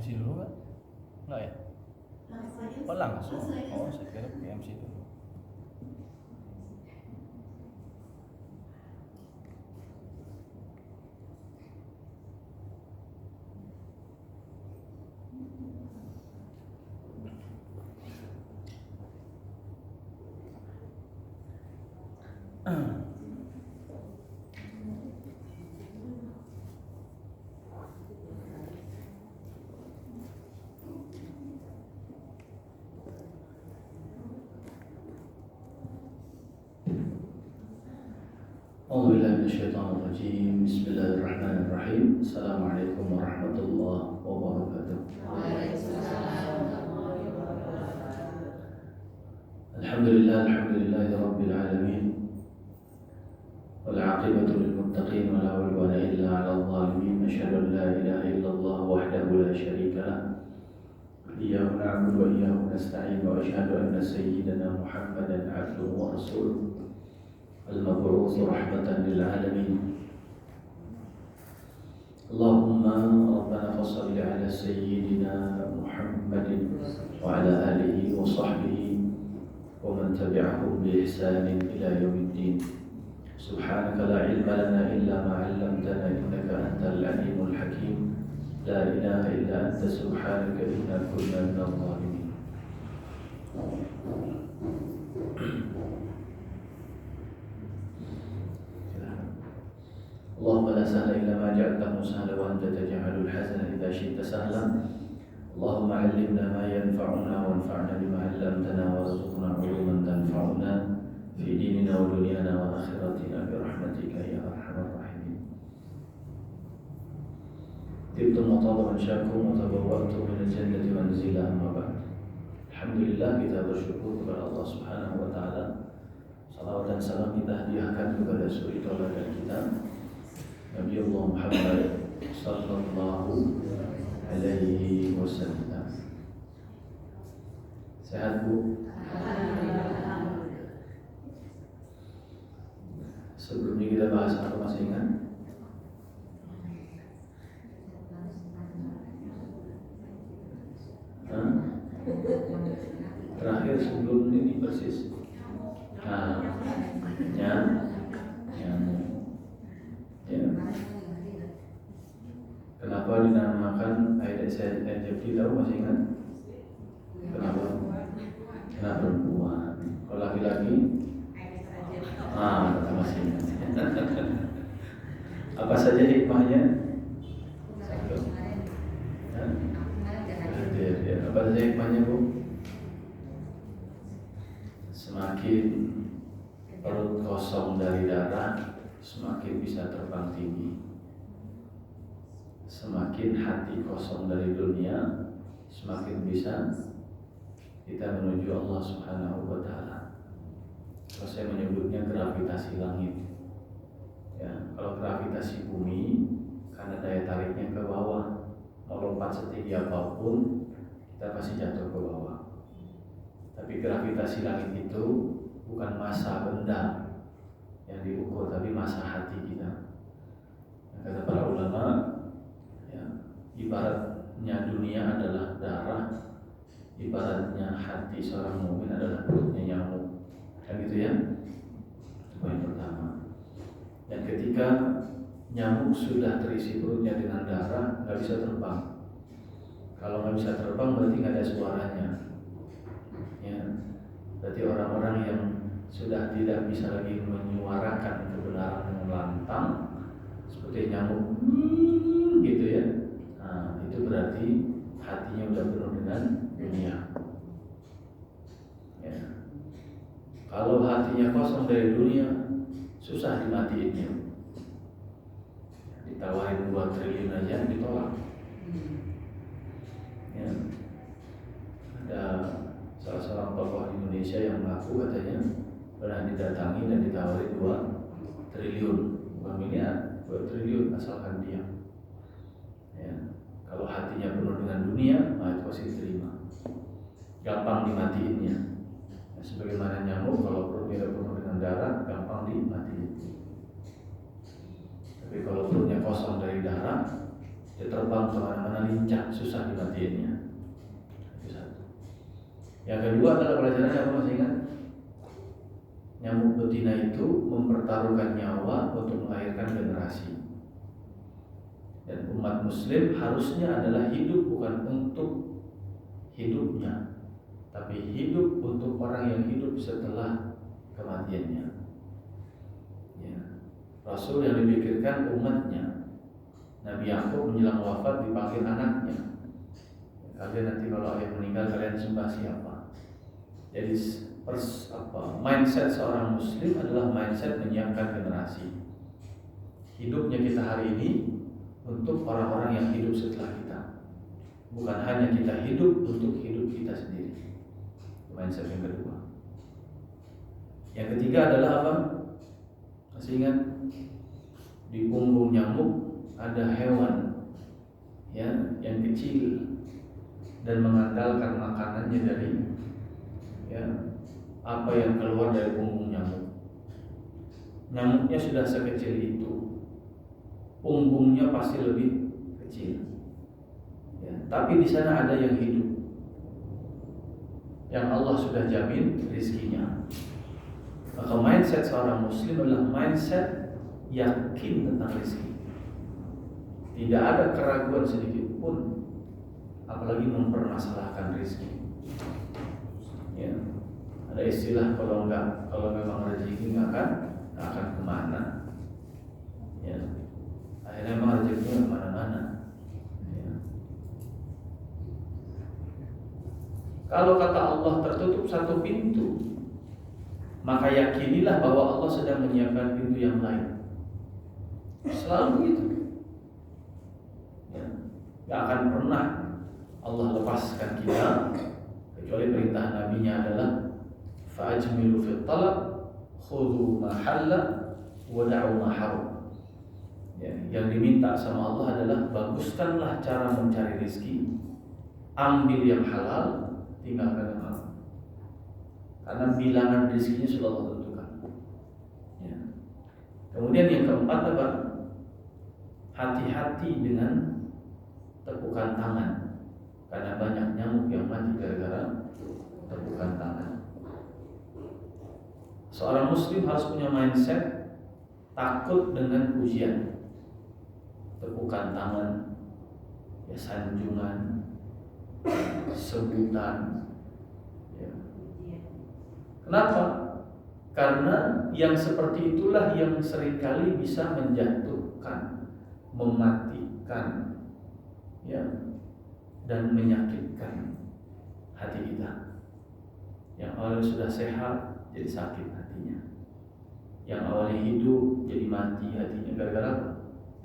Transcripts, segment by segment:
MC dulu kan? Enggak ya? Oh langsung? Oh saya kira MC dulu. أعوذ بالله من الشيطان الرجيم. بسم الله الرحمن الرحيم. السلام عليكم ورحمة الله وبركاته. الحمد لله رب العالمين، والعاقبة للمتقين ولا عدوان إلا على الظالمين. أشهد أن لا إله إلا الله وحده لا شريك له، إياه نعبد وإياه نستعين، وأشهد أن سيدنا محمدا عبده ورسوله المبعوث رحمة للعالمين. اللهم ربنا فصل على سيدنا محمد وعلى آله وصحبه ومن تبعهم بإحسان إلى يوم الدين. سبحانك لا علم لنا إلا ما علمتنا إنك أنت العليم الحكيم. لا إله إلا أنت سبحانك إنا كنا من الظالمين. اللهم لا سهل إلا ما جعلته سهلا وأنت تجعل الحزن إذا شئت سهلا. اللهم علمنا ما ينفعنا وانفعنا بما علمتنا وارزقنا علوما تنفعنا في ديننا ودنيانا وآخرتنا برحمتك يا أرحم الراحمين. طبتم وطاب منشاكم وتبوأتم من الجنة منزلا. أما بعد. Alhamdulillah, kita bersyukur kepada Allah Subhanahu wa taala. Salawat dan salam kita hadiahkan kepada suri tauladan kita Nabi Allah Muhammad sallallahu alaihi wasallam. Sehat Bu? Sebelumnya kita bahas apa, masih ingat? Terakhir sebelum ini persis. Kenapa dinamakan Aida Said Al-Jabri, tahu, masih ingat? Kenapa? Karena perempuan. Kalau laki-laki? Masih ingat. Apa saja hikmahnya? Satu. Apa saja hikmahnya, Bu? Semakin perut kosong dari darah, semakin bisa terbang tinggi. Semakin hati kosong dari dunia, semakin bisa kita menuju Allah Subhanahu wa taala. Kalau saya menyebutnya gravitasi langit. Ya, kalau gravitasi bumi karena daya tariknya ke bawah, mau lompat setinggi apapun kita pasti jatuh ke bawah. Tapi gravitasi langit itu bukan massa benda yang diukur, tapi massa hati kita. Kata para ulama, ya, ibaratnya dunia adalah darah, ibaratnya hati seorang mukmin adalah perutnya nyamuk. Kan gitu ya? Itu poin pertama. Dan ketika nyamuk sudah terisi perutnya dengan darah, nggak bisa terbang. Kalau nggak bisa terbang berarti nggak ada suaranya. Ya, berarti orang-orang yang sudah tidak bisa lagi menyuarakan kebenaran dengan lantang, seperti nyamuk, gitu ya. Nah, itu berarti hatinya udah penuh dengan dunia. Ya. Kalau hatinya kosong dari dunia, susah dimatiinnya. Ditawarin 2 triliun aja ditolak. Ya. Ada salah seorang tokoh di Indonesia yang mengaku katanya pernah didatangi dan ditawari 2 triliun, bukan miliar, 2 triliun asalkan dia. Ya. Kalau hatinya penuh dengan dunia, itu pasti diterima. Gampang dimatiinnya. Ya, sebagaimana nyamuk, kalau perutnya penuh dengan darah, gampang dimatiin. Tapi kalau perutnya kosong dari darah, Dia terbang kemana-mana, lincah, susah dimatiinnya. Itu satu. Yang kedua adalah pelajaran yang masih ingat. Nyamuk betina itu mempertaruhkan nyawa untuk melahirkan generasi. Dan umat muslim harusnya adalah hidup bukan untuk hidupnya, tapi hidup untuk orang yang hidup setelah kematiannya. Ya. Rasul yang dipikirkan umatnya. Nabi Yakub menjelang wafat dipanggil anaknya. Kalian nanti kalau ayah meninggal kalian sembah siapa? Jadi mindset seorang muslim adalah mindset menyiapkan generasi. Hidupnya kita hari ini untuk orang-orang yang hidup setelah kita, bukan hanya kita hidup untuk hidup kita sendiri. Mindset yang kedua. Yang ketiga adalah apa? Masih ingat? Di punggung nyamuk ada hewan ya, yang kecil dan mengandalkan makanannya dari ya, apa yang keluar dari punggung nyamuk. Nyamuknya sudah sekecil itu, punggungnya pasti lebih kecil. Ya, tapi di sana ada yang hidup, yang Allah sudah jamin rizkinya. Maka mindset seorang muslim adalah mindset yakin tentang rizki. Tidak ada keraguan sedikit pun, apalagi mempermasalahkan rizki. Ya. Ada istilah kalau memang rezeki nggak akan kemana. Ya. Akhirnya memang rezekinya kemana-mana. Ya. Kalau kata Allah tertutup satu pintu, maka yakinilah bahwa Allah sedang menyiapkan pintu yang lain. Selalu begitu. Ya. Gak akan pernah Allah lepaskan kita kecuali perintah nabinya adalah fa'ajmilu fit talab khudhu ma halla wa da'u ma haram. Ya, yang diminta sama Allah adalah baguskanlah cara mencari rezeki, ambil yang halal, tinggalkan yang haram. Karena bilangan rezekinya sudah Allah tentukan. Ya. Kemudian yang keempat apa? Hati-hati dengan tepukan tangan, karena banyak nyamuk yang mati gara-gara tepukan tangan. Seorang muslim harus punya mindset takut dengan pujian, tepukan tangan, ya, sanjungan, sebutan. Ya. Kenapa? Karena yang seperti itulah yang seringkali bisa menjatuhkan, mematikan, ya, dan menyakitkan hati kita. Yang awalnya sudah sehat jadi sakit hatinya, yang awalnya hidup jadi mati hatinya gara-gara apa?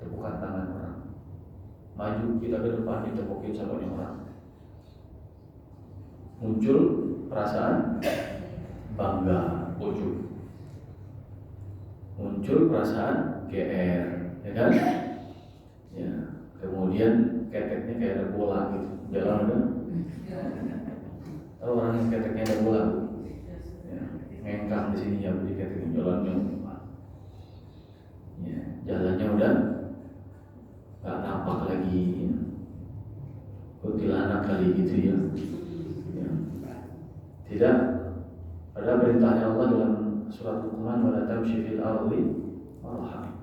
Tepukan tangan orang. Maju kita ke depan ditepukin sama orang. Muncul perasaan bangga, ujub. Muncul perasaan GR, ya kan? Ya, kemudian keteknya kayak ada bola gitu, jalan udah. Tahu orang yang keteknya ada bola, ya, ngengkang di sini ya, di keteknya jalannya. Ya, jalannya udah nggak tampak lagi, kuntilanak kali gitu ya. Ya. Tidak. Ada perintahnya Allah dalam surat Luqman, wala tamshi fil ardi marha.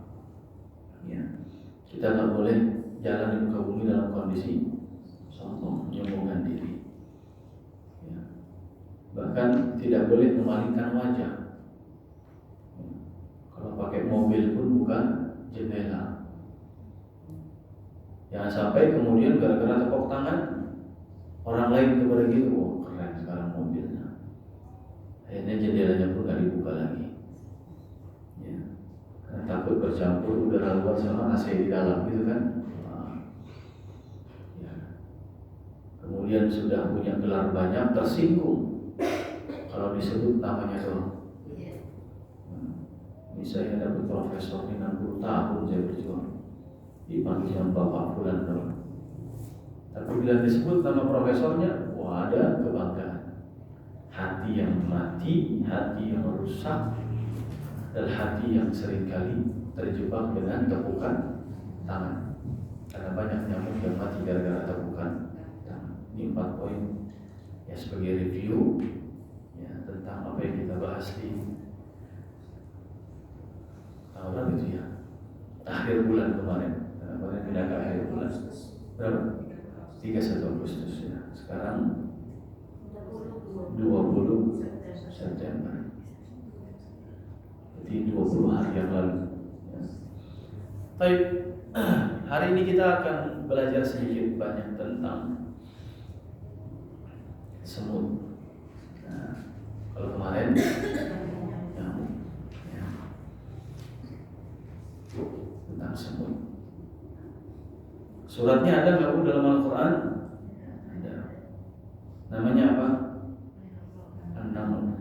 Ya. Kita tak boleh jalan di muka bumi dalam kondisi sombong, menyombongkan diri. Ya. Bahkan tidak boleh memalingkan wajah. Ya. Kalau pakai mobil pun buka jendela. Jangan sampai kemudian gara-gara tepuk tangan orang lain kepada gitu, oh keren sekarang mobilnya. Akhirnya jendelanya pun gak dibuka lagi. Ya. Karena takut bercampur udara luar sama AC di dalam gitu kan. Ya. Kemudian sudah punya gelar banyak, tersinggung kalau disebut namanya doang. Ini saya dapat profesor 60 tahun saya berjuang, dipanggil sama bapak bulan doang. Tapi bila disebut nama profesornya, wah ada kebanggaan. Hati yang mati, hati yang rusak, dan hati yang seringkali terjebak dengan tepukan tangan. karena banyak nyamuk yang mati gara-gara tepukan tangan. Ini 4 poin ya sebagai review ya tentang apa yang kita bahas di tahun itu ya akhir bulan kemarin. Karena kemarin pindah ke akhir bulan berapa? 31 Agustus ya. Sekarang 20 September. Jadi 20 hari yang lalu ya. Baik, hari ini kita akan belajar sedikit banyak tentang semut. Nah, kalau kemarin nyamuk ya. Tentang semut. Suratnya ada nggak Bu dalam Al-Quran? Ada. Namanya apa? An-Naml.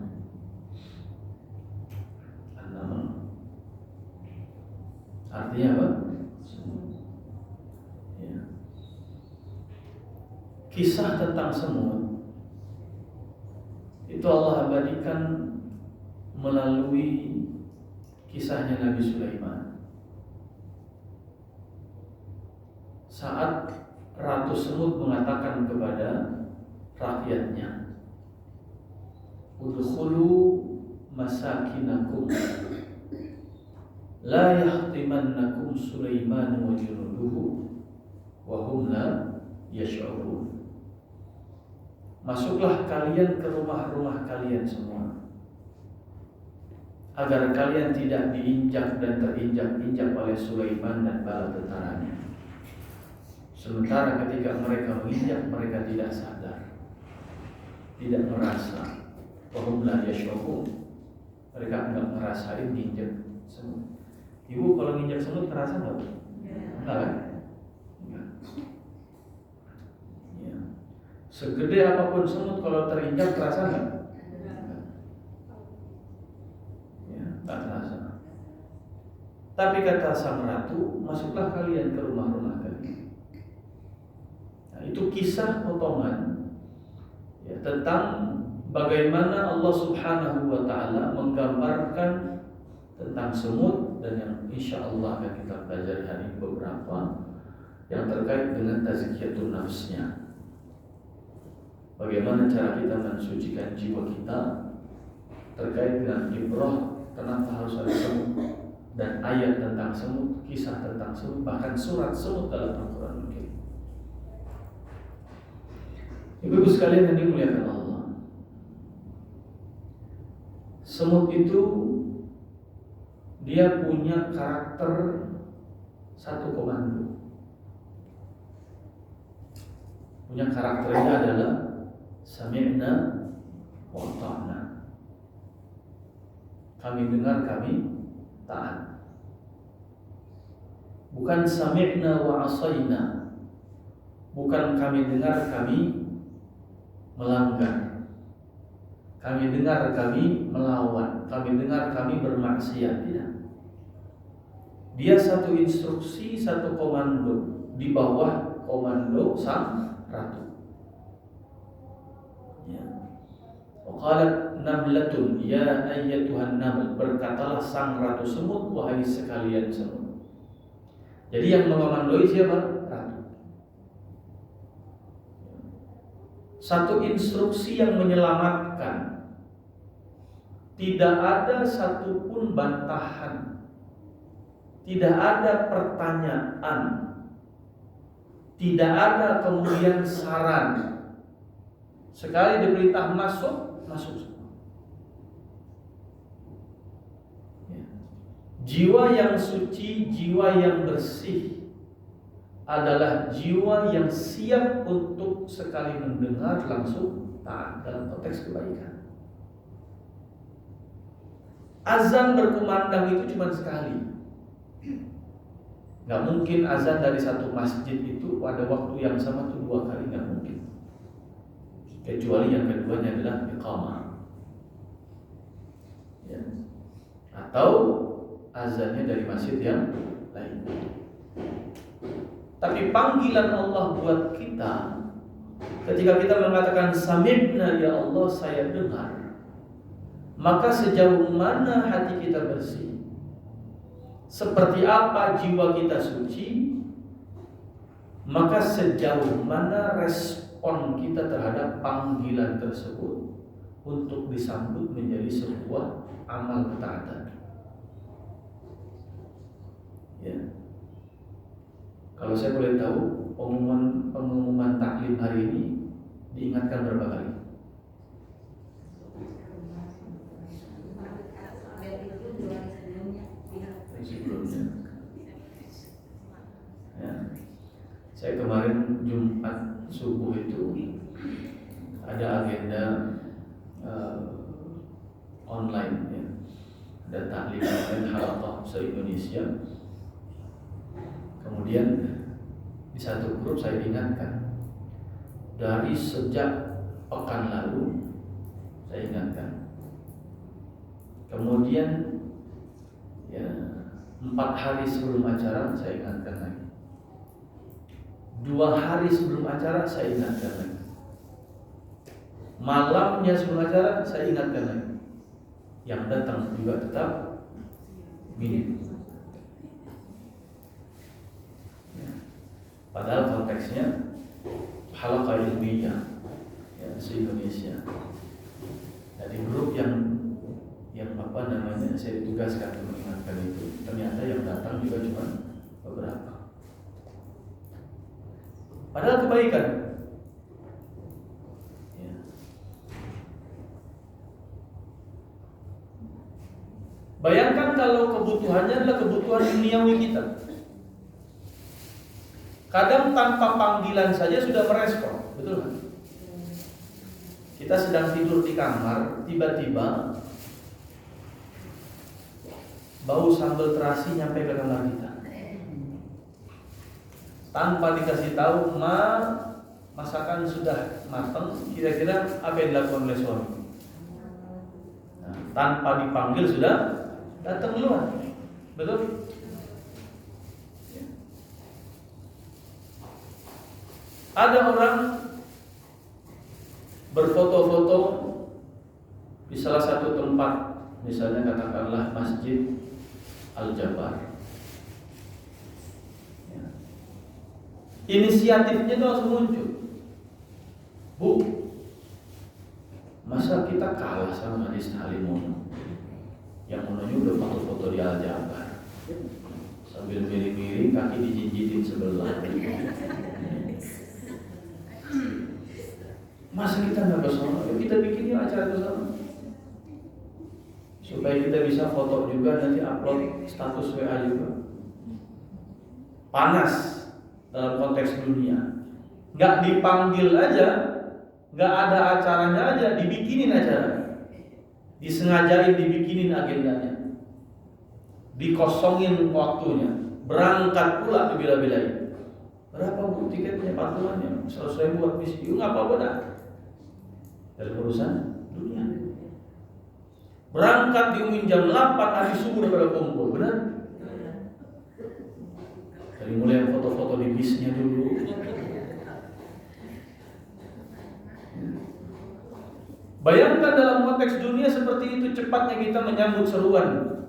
An-Naml. Artinya apa? Semut. Ya. Kisah tentang semut itu Allah abadikan melalui kisahnya Nabi Sulaiman. Saat Ratu Semut mengatakan kepada rakyatnya, udkhulu masakinakum la yahtimannakum Sulaiman wa junuduhu wa hum la yash'urun. Masuklah kalian ke rumah-rumah kalian semua, agar kalian tidak diinjak dan terinjak-injak oleh Sulaiman dan bala tentaranya. Sementara ketika mereka menginjak, mereka tidak sadar, tidak merasa. Wahum la yash'urun. Mereka enggak ngerasain injak semut. Ibu kalau nginjak semut terasa enggak? Enggak kan? Enggak. Ya. Segede apapun semut kalau terinjak terasa enggak? Ya, enggak terasa. Tapi kata sang ratu, masuklah kalian ke rumah-rumah kalian. Nah, itu kisah potongan ya, tentang bagaimana Allah Subhanahu wa Ta'ala menggambarkan tentang semut, dan yang insya Allah akan kita pelajari hari ini beberapa yang terkait dengan tazkiyatun nafsnya. Bagaimana cara kita mensucikan jiwa kita terkait dengan ibrah, kenapa harus ada semut, dan ayat tentang semut, kisah tentang semut, bahkan surat semut dalam Al-Quran. Ibu-ibu sekalian yang dimuliakan Allah, semut itu dia punya karakter satu komando. Punya karakternya adalah sami'na wa ata'na. Kami dengar, kami taat. Bukan sami'na wa asayna. Bukan kami dengar, kami melanggar. Kami dengar, kami melawan. Kami dengar, kami bermaksiat. Tidak. Dia satu instruksi, satu komando di bawah komando sang ratu. Ya. Waqalat namlatun ya ayyatuhan naml, berkatalah sang ratu semut, wahai sekalian semut. Jadi yang mengomandoi siapa? Satu instruksi yang menyelamatkan. Tidak ada satupun bantahan, tidak ada pertanyaan, tidak ada kemudian saran. Sekali diperintah masuk, masuk semua. Ya. Jiwa yang suci, jiwa yang bersih adalah jiwa yang siap untuk sekali mendengar langsung taat dalam konteks kebaikan. Azan berkumandang itu cuma sekali. Gak mungkin azan dari satu masjid itu pada waktu yang sama itu 2 kali, gak mungkin. Kecuali yang keduanya adalah iqamah. Ya. Atau azannya dari masjid yang lain. Tapi panggilan Allah buat kita ketika kita mengatakan sami'na ya Allah, saya dengar, maka sejauh mana hati kita bersih, seperti apa jiwa kita suci, maka sejauh mana respon kita terhadap panggilan tersebut untuk disambut menjadi sebuah amal ketaatan. Ya. Kalau saya boleh tahu, pengumuman taklim hari ini diingatkan berapa kali? Sebelumnya. Ya. Saya kemarin Jumat subuh itu ada agenda online, ya. Ada taklim online halaqah se-Indonesia. Kemudian di satu grup saya ingatkan, dari sejak pekan lalu saya ingatkan. Kemudian ya 4 hari sebelum acara saya ingatkan lagi. 2 hari sebelum acara saya ingatkan lagi. Malamnya sebelum acara saya ingatkan lagi. Yang datang juga tetap minim. Padahal konteksnya halaqah ilmiah ya, se-Indonesia. Dari grup yang apa namanya saya ditugaskan untuk mengingatkan itu, ternyata yang datang juga cuma beberapa. Padahal kebaikan. Ya. Bayangkan kalau kebutuhannya adalah kebutuhan duniawi kita. Kadang tanpa panggilan saja sudah merespon, betul kan? Kita sedang tidur di kamar, tiba-tiba bau sambal terasi nyampe ke kamar kita. Tanpa dikasih tahu, masakan sudah matang, kira-kira apa yang dilakukan oleh suami? Nah, tanpa dipanggil sudah datang duluan, betul? Ada orang berfoto-foto di salah satu tempat, misalnya katakanlah Masjid Al-Jabar. Ya. Inisiatifnya itu langsung muncul. Bu, masa kita kalah sama Hadis Halimono? Yang mononya udah foto-foto di Al-Jabar, sambil miring-miring kaki dijinjitin sebelah. Masa kita nggak bersama? Yuk kita bikin yuk acara bersama, supaya kita bisa foto juga, nanti upload status WA juga. Panas dalam konteks dunia, nggak dipanggil aja, nggak ada acaranya aja, dibikinin acara, disengajain dibikinin agendanya, dikosongin waktunya, berangkat pula dibela-belain. Berapa bu tiketnya, patungannya? 100.000 buat misi, nggak apa-apa dah. Dalam urusan dunia, berangkat diumumin jam 8 hari subuh udah pada kumpul, benar? Dari mulai foto-foto di bisnya dulu. Bayangkan dalam konteks dunia seperti itu, cepatnya kita menyambut seruan.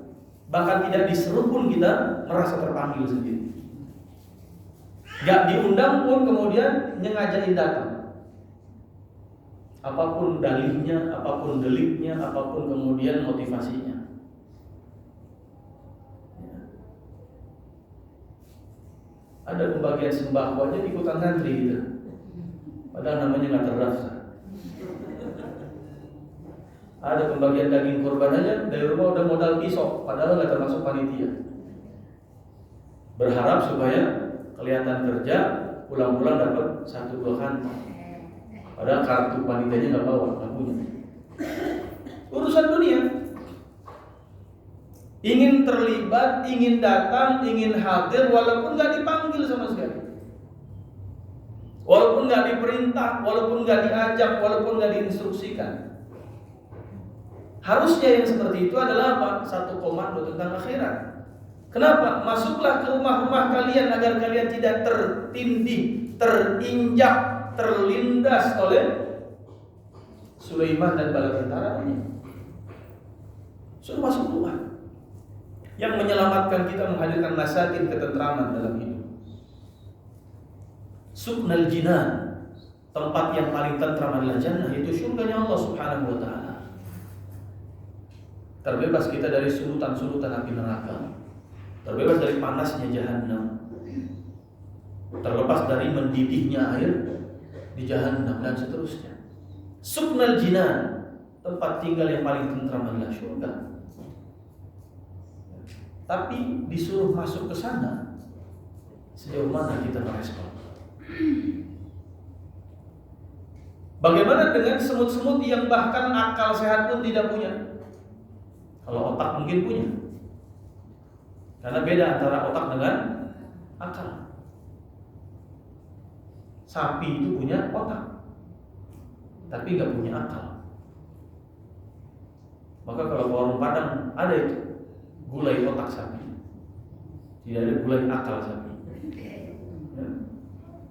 Bahkan tidak diseru pun kita merasa terpanggil sendiri. Gak diundang pun kemudian nyengajain datang. Apapun dalihnya, apapun deliknya, apapun kemudian motivasinya. Ya. Ada pembagian sembako aja ikutan santri gitu. Padahal namanya nggak terdaftar. Ada pembagian daging kurban aja dari rumah udah modal pisau, padahal nggak termasuk panitia. Berharap supaya kelihatan kerja, pulang-pulang dapat 1-2 kantong. Padahal kartu panitianya nggak bawa, nggak punya. Urusan dunia. Ingin terlibat, ingin datang, ingin hadir, walaupun nggak dipanggil sama sekali, walaupun nggak diperintah, walaupun nggak diajak, walaupun nggak diinstruksikan. Harusnya yang seperti itu adalah apa? Satu komando tentang akhirat. Kenapa? Masuklah ke rumah-rumah kalian agar kalian tidak tertindih, terinjak, terlindas oleh Sulaiman dan bala tentaranya. Suruh masuk rumah. Yang menyelamatkan kita, menghadirkan masakin ketentraman dalam hidup. Suknal jinan, tempat yang paling tentram adalah jannah, itu surganya Allah Subhanahu wa taala. Terbebas kita dari sulutan-sulutan api neraka, terbebas dari panasnya jahanam, terlepas dari mendidihnya air di jahanam dan seterusnya. Suknal jinan, tempat tinggal yang paling tentram adalah surga. Tapi disuruh masuk ke sana, sejauh mana kita merespon? Bagaimana dengan semut-semut yang bahkan akal sehat pun tidak punya? Kalau otak mungkin punya, karena beda antara otak dengan akal. Sapi itu punya otak, tapi nggak punya akal. Maka kalau warung Padang ada itu gulai otak sapi, tidak ada gulai akal sapi. Ya.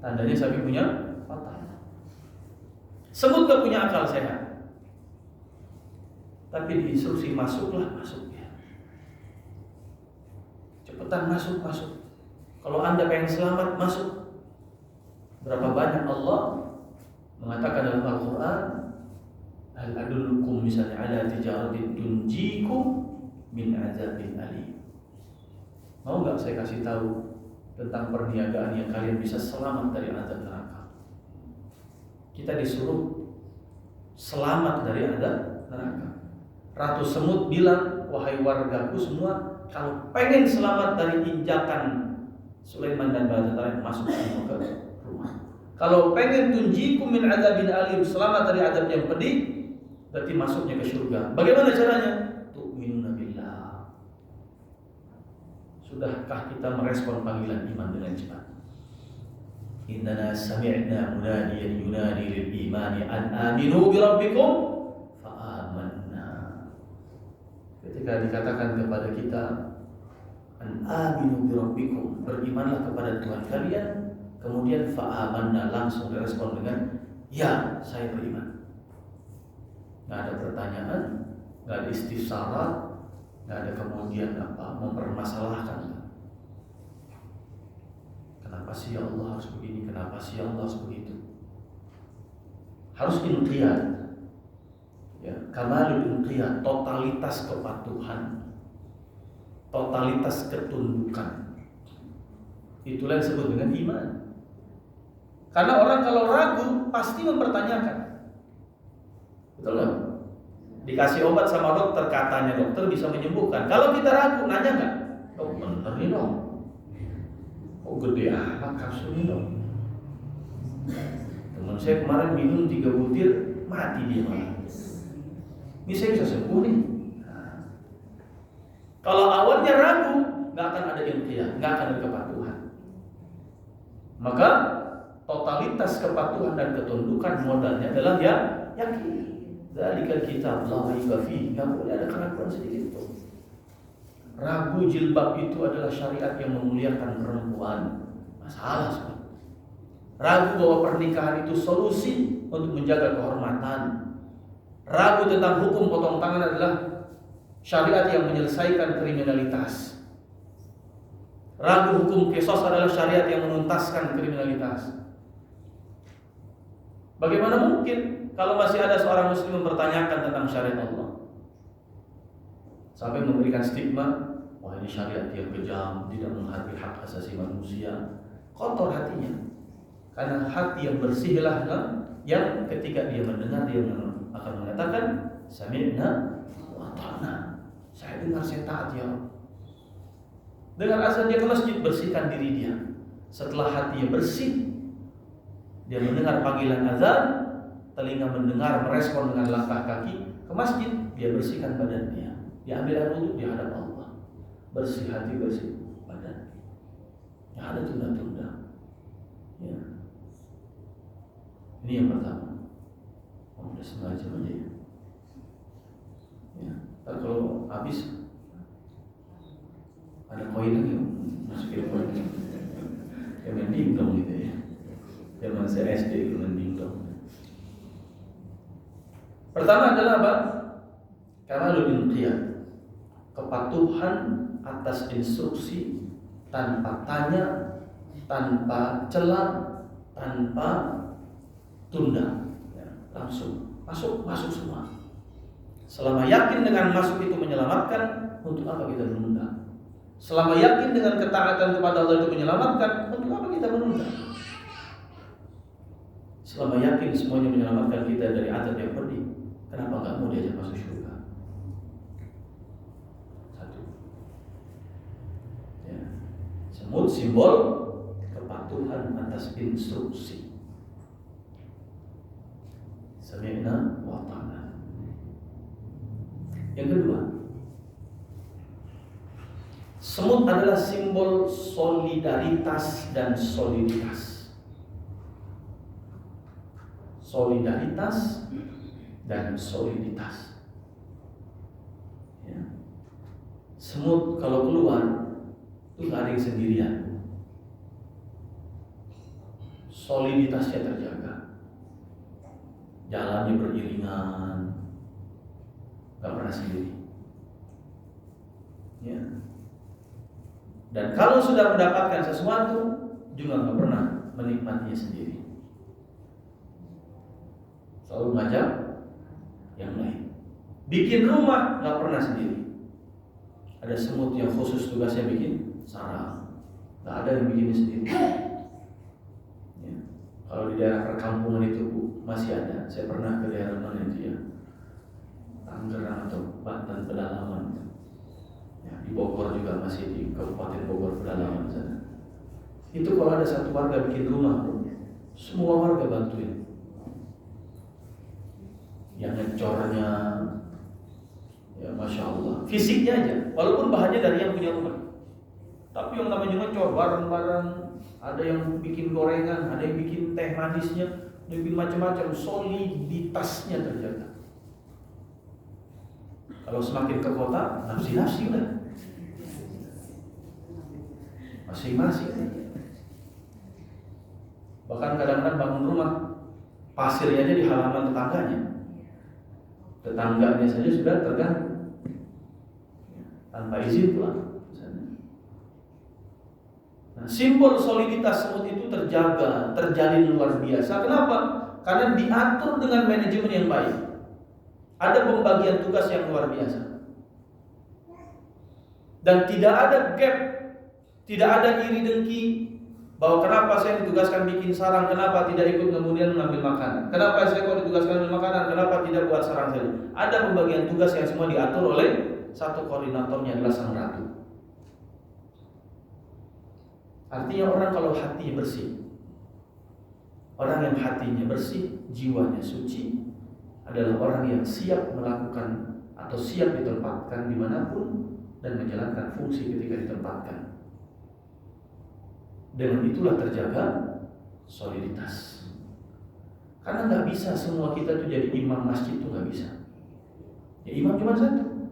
Tandanya sapi punya otak. Semut gak punya akal sehat, tapi diinstruksi masuklah, masuk ya. Cepetan masuk. Kalau Anda pengen selamat, masuk. Berapa banyak Allah mengatakan dalam Al-Quran, hal adullukum misalnya ala tijaratin tunjikum min azabin alim. Mau nggak saya kasih tahu tentang perniagaan yang kalian bisa selamat dari azab neraka? Kita disuruh selamat dari azab neraka. Ratu semut bilang, wahai wargaku semua, kalau pengen selamat dari injakan Sulaiman dan bala tentara, masuk semua ke rumah. Kalau pengen tunjikum min azabin alim, selamat dari azab yang pedih, berarti masuknya ke surga. Bagaimana caranya? Tu'minuna billah. Sudahkah kita merespon panggilan iman dengan cepat? Innana sami'na munadiyan yunadi lil imani an aminu bi rabbikum fa amanna. Ketika dikatakan kepada kita an aminu bi rabbikum, berimanlah kepada Tuhan kalian, kemudian fa amanna, langsung direspon dengan ya, saya beriman. Nggak ada pertanyaan, nggak ada istifsarat, nggak ada kemudian mempermasalahkan. Kenapa sih ya Allah harus begini? Kenapa sih ya Allah harus begitu? Harus inqiyad, ya, kamalul inqiyad, totalitas kepatuhan, totalitas ketundukan. Itulah yang disebut dengan iman. Karena orang kalau ragu pasti mempertanyakan. Betul nggak? Dikasih obat sama dokter, katanya dokter bisa menyembuhkan. Kalau kita ragu, nanya nggak? Oh bener nih dong. Oh gede amat kapsulnya dong. Teman saya kemarin minum 3 butir, mati dia malah. Ini saya bisa sembuh nih. Nah. Kalau awalnya ragu, nggak akan ada inqiyad, nggak akan ada kepatuhan. Maka totalitas kepatuhan dan ketundukan modalnya adalah ya yakin. Dzalikal kitab la raiba fihi, enggak boleh ada keraguan sedikit pun. Ragu jilbab itu adalah syariat yang memuliakan perempuan, masalah semua. Ragu bahwa pernikahan itu solusi untuk menjaga kehormatan. Ragu tentang hukum potong tangan adalah syariat yang menyelesaikan kriminalitas. Ragu hukum qisas adalah syariat yang menuntaskan kriminalitas. Bagaimana mungkin kalau masih ada seorang muslim mempertanyakan tentang syariat Allah, sampai memberikan stigma, wah ini syariat yang kejam, tidak menghargai hak asasi manusia. Kotor hatinya, karena hati yang bersihlah yang ketika dia mendengar, dia akan mengatakan sami'na wa ata'na. Saya dengar, saya taat ya Allah. Dengan azan dia ke masjid, bersihkan diri dia. Setelah hatinya bersih, dia mendengar panggilan azan, telinga mendengar, merespon dengan langkah kaki ke masjid, dia bersihkan badan dia. Dia ambil air wudhu, dia hadap Allah. Bersih hati, bersih badan. Yang ada tunda-tunda. Ya. Ini yang pertama. Udah setengah jam aja ya. Ya. Kalau habis ada koin lagi, masukin koin. Kayak main dingdong gitu ya. Zaman saya SD itu main dingdong. Pertama adalah apa? Kamalul inqiyad, kepatuhan atas instruksi tanpa tanya, tanpa celah, tanpa tunda, ya, langsung masuk semua. Selama yakin dengan masuk itu menyelamatkan, untuk apa kita menunda? Selama yakin dengan ketaatan kepada Allah itu menyelamatkan, untuk apa kita menunda? Selama yakin semuanya menyelamatkan kita dari azab yang pedih, kenapa nggak mau diajak masuk surga? Satu. Ya. Semut simbol kepatuhan atas instruksi. Sami'na wa ta'na. Yang kedua, semut adalah simbol solidaritas dan soliditas. Solidaritas dan soliditas. Ya. Semut kalau keluar itu nggak ada yang sendirian. Soliditasnya terjaga. Jalannya beriringan, nggak pernah sendiri. Ya. Dan kalau sudah mendapatkan sesuatu, juga nggak pernah menikmatinya sendiri. Selalu ngajak yang lain. Bikin rumah nggak pernah sendiri. Ada semut yang khusus tugasnya bikin sarang, nggak ada yang bikinnya sendiri. Ya. Kalau di daerah perkampungan itu masih ada. Saya pernah ke daerah mana itu ya, Tangerang atau Banten pedalaman. Ya, di Bogor juga masih, di Kabupaten Bogor pedalaman sana. Itu kalau ada satu warga bikin rumah, semua warga bantuin. Yang ngecornya, ya masya Allah, fisiknya aja, walaupun bahannya dari yang punya rumah. Tapi yang namanya ngecor bareng-bareng, ada yang bikin gorengan, ada yang bikin teh manisnya, ada yang bikin macam-macam, soliditasnya terjaga. Kalau semakin ke kota, nafsi-nafsi lah, masing-masing. Bahkan kadang-kadang bangun rumah, pasirnya aja di halaman tetangganya. Tetangganya saja sudah terganggu, tanpa izin pula. Nah, simbol soliditas semut itu terjaga, terjalin luar biasa. Kenapa? Karena diatur dengan manajemen yang baik. Ada pembagian tugas yang luar biasa. Dan tidak ada gap, tidak ada iri dengki, bahwa kenapa saya ditugaskan bikin sarang, kenapa tidak ikut kemudian mengambil makanan, kenapa saya kok ditugaskan ambil makanan, kenapa tidak buat sarang saja. Ada pembagian tugas yang semua diatur oleh satu koordinatornya, adalah sang ratu. Artinya orang kalau hatinya bersih, orang yang hatinya bersih, jiwanya suci, adalah orang yang siap melakukan atau siap ditempatkan dimanapun dan menjalankan fungsi ketika ditempatkan. Dengan itulah terjaga soliditas. Karena nggak bisa semua kita tuh jadi imam masjid, tuh nggak bisa. Ya imam cuma satu.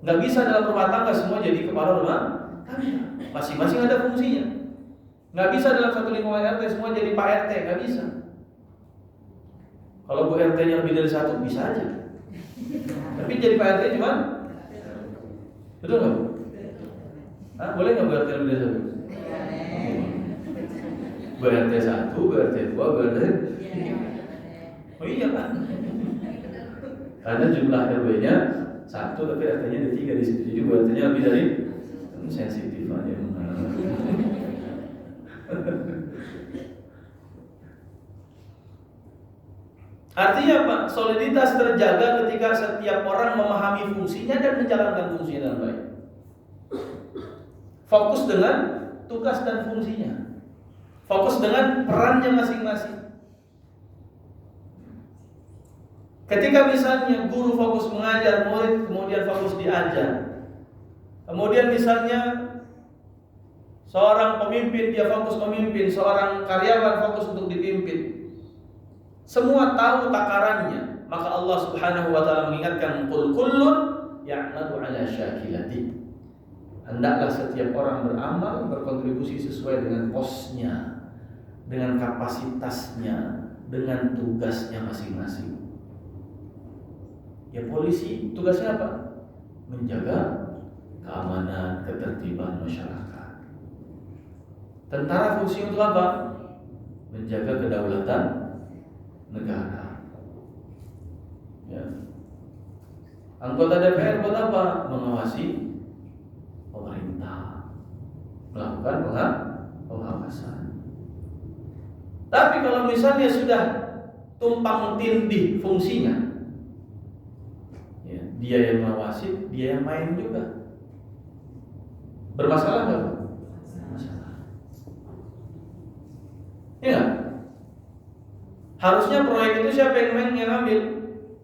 Nggak bisa dalam rumah tangga semua jadi kepala rumah tangga. Masing-masing ada fungsinya. Nggak bisa dalam satu lingkungan RT semua jadi Pak RT, nggak bisa. Kalau Bu RT-nya lebih dari satu bisa aja. Tapi jadi Pak RT cuma, betul nggak Bu? Hah, boleh nggak Bu RT lebih dari satu? Bu RT 1, Bu RT 2, Bu RT. Oh iya kan? Karena jumlah RW-nya 1, tapi RT-nya ada 3 di situ. Jadi Bu RT-nya lebih dari, sensitif aja. Artinya apa? Soliditas terjaga ketika setiap orang memahami fungsinya dan menjalankan fungsinya dengan baik. Fokus dengan tugas dan fungsinya. Fokus dengan perannya masing-masing. Ketika misalnya guru fokus mengajar, murid kemudian fokus diajar. Kemudian misalnya seorang pemimpin, dia fokus memimpin, seorang karyawan fokus untuk dipimpin. Semua tahu takarannya. Maka Allah Subhanahu wa taala mengingatkan, qul kullun ya'malu 'ala syakilati. Hendaklah setiap orang beramal, berkontribusi sesuai dengan posnya, dengan kapasitasnya, dengan tugasnya masing-masing. Ya polisi tugasnya apa? Menjaga keamanan, ketertiban masyarakat. Tentara fungsi untuk apa? menjaga kedaulatan negara. Ya. Anggota DPR buat apa? Mengawasi pemerintah, melakukan pengawasan. Tapi kalau misalnya sudah tumpang tindih fungsinya, ya, dia yang mengawasi, dia yang main juga. Bermasalah nggak? Masalah. Ya, harusnya proyek itu siapa yang ambil?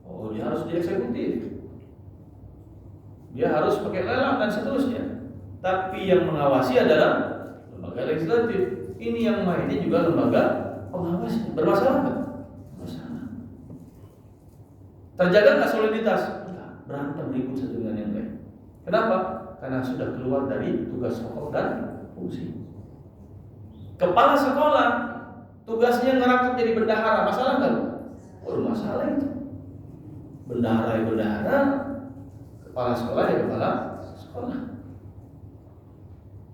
Oh, dia harus dieksekutif. Dia harus pakai lelang dan seterusnya. Tapi yang mengawasi adalah lembaga legislatif. Ini yang mainnya juga lembaga pengawas. Bermasalah nggak? Masalah. Terjaga nggak soliditas? Enggak. Berantem ribut satu dengan yang lain. Kenapa? Karena sudah keluar dari tugas pokok dan fungsi. Kepala sekolah tugasnya ngerangkap jadi bendahara. Masalah nggak? Oh, masalah itu. Bendahara ya bendahara. Kepala sekolah ya kepala sekolah.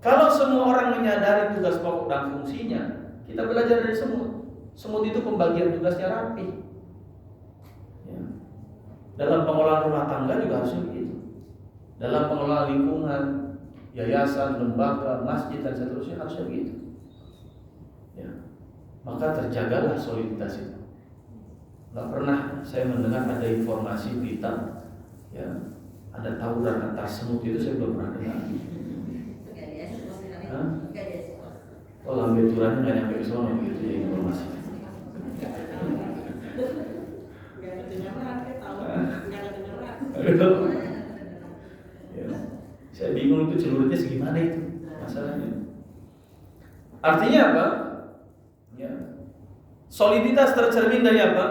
Kalau semua orang menyadari tugas pokok dan fungsinya, kita belajar dari semut. Semut itu pembagian tugasnya rapi. Ya. Dalam pengelolaan rumah tangga juga harusnya begitu. Dalam pengelolaan lingkungan, yayasan, lembaga, masjid dan seterusnya harusnya begitu. Ya. Maka terjagalah soliditas itu. Nggak pernah saya mendengar ada informasi berita, ya, ada tawuran antar semut, itu saya belum pernah dengar. Oh, lambe turunnya nggak nyampe ke sana begitu ya informasi. Ya. Saya bingung itu celurutnya segimana itu masalahnya. Artinya apa? Ya. Soliditas tercermin dari apa?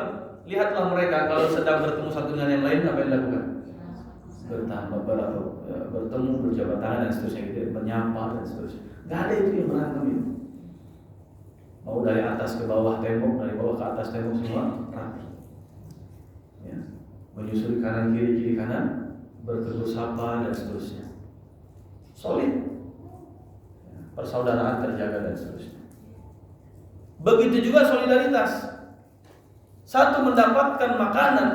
Lihatlah mereka kalau sedang bertemu satu dengan yang lain, apa yang dilakukan? Bertemu, berjabat tangan dan seterusnya gitu, menyapa dan seterusnya. Nggak ada itu yang berantem itu. Mau dari atas ke bawah tembok, dari bawah ke atas tembok semua rapi. Ya. Menyusuri kanan kiri, kiri kanan, bertegur sapa dan seterusnya. Solid. Ya. Persaudaraan terjaga dan seterusnya. Begitu juga solidaritas. Satu mendapatkan makanan,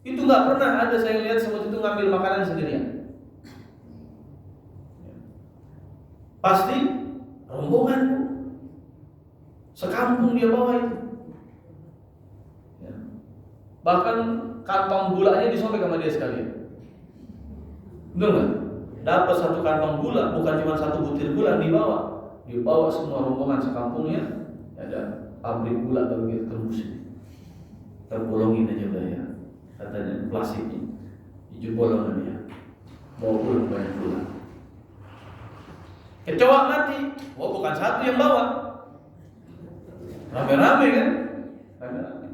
itu nggak pernah ada saya lihat semut itu ngambil makanan sendirian. Pasti rombongan, sekampung dia bawa itu. Ya. Bahkan kantong gulanya disobek sama dia sekalian. Betul nggak? Dapat satu kantong gula, bukan cuma satu butir gula dibawa semua rombongan sekampungnya. Ada pabrik gula baru gitu tembus, terbolongin aja udah ya. Katanya plastiknya hijau bolongan dia, bawa pulang banyak gula. Kecoa mati, oh bukan satu yang bawa, rame-rame kan, rame-rame.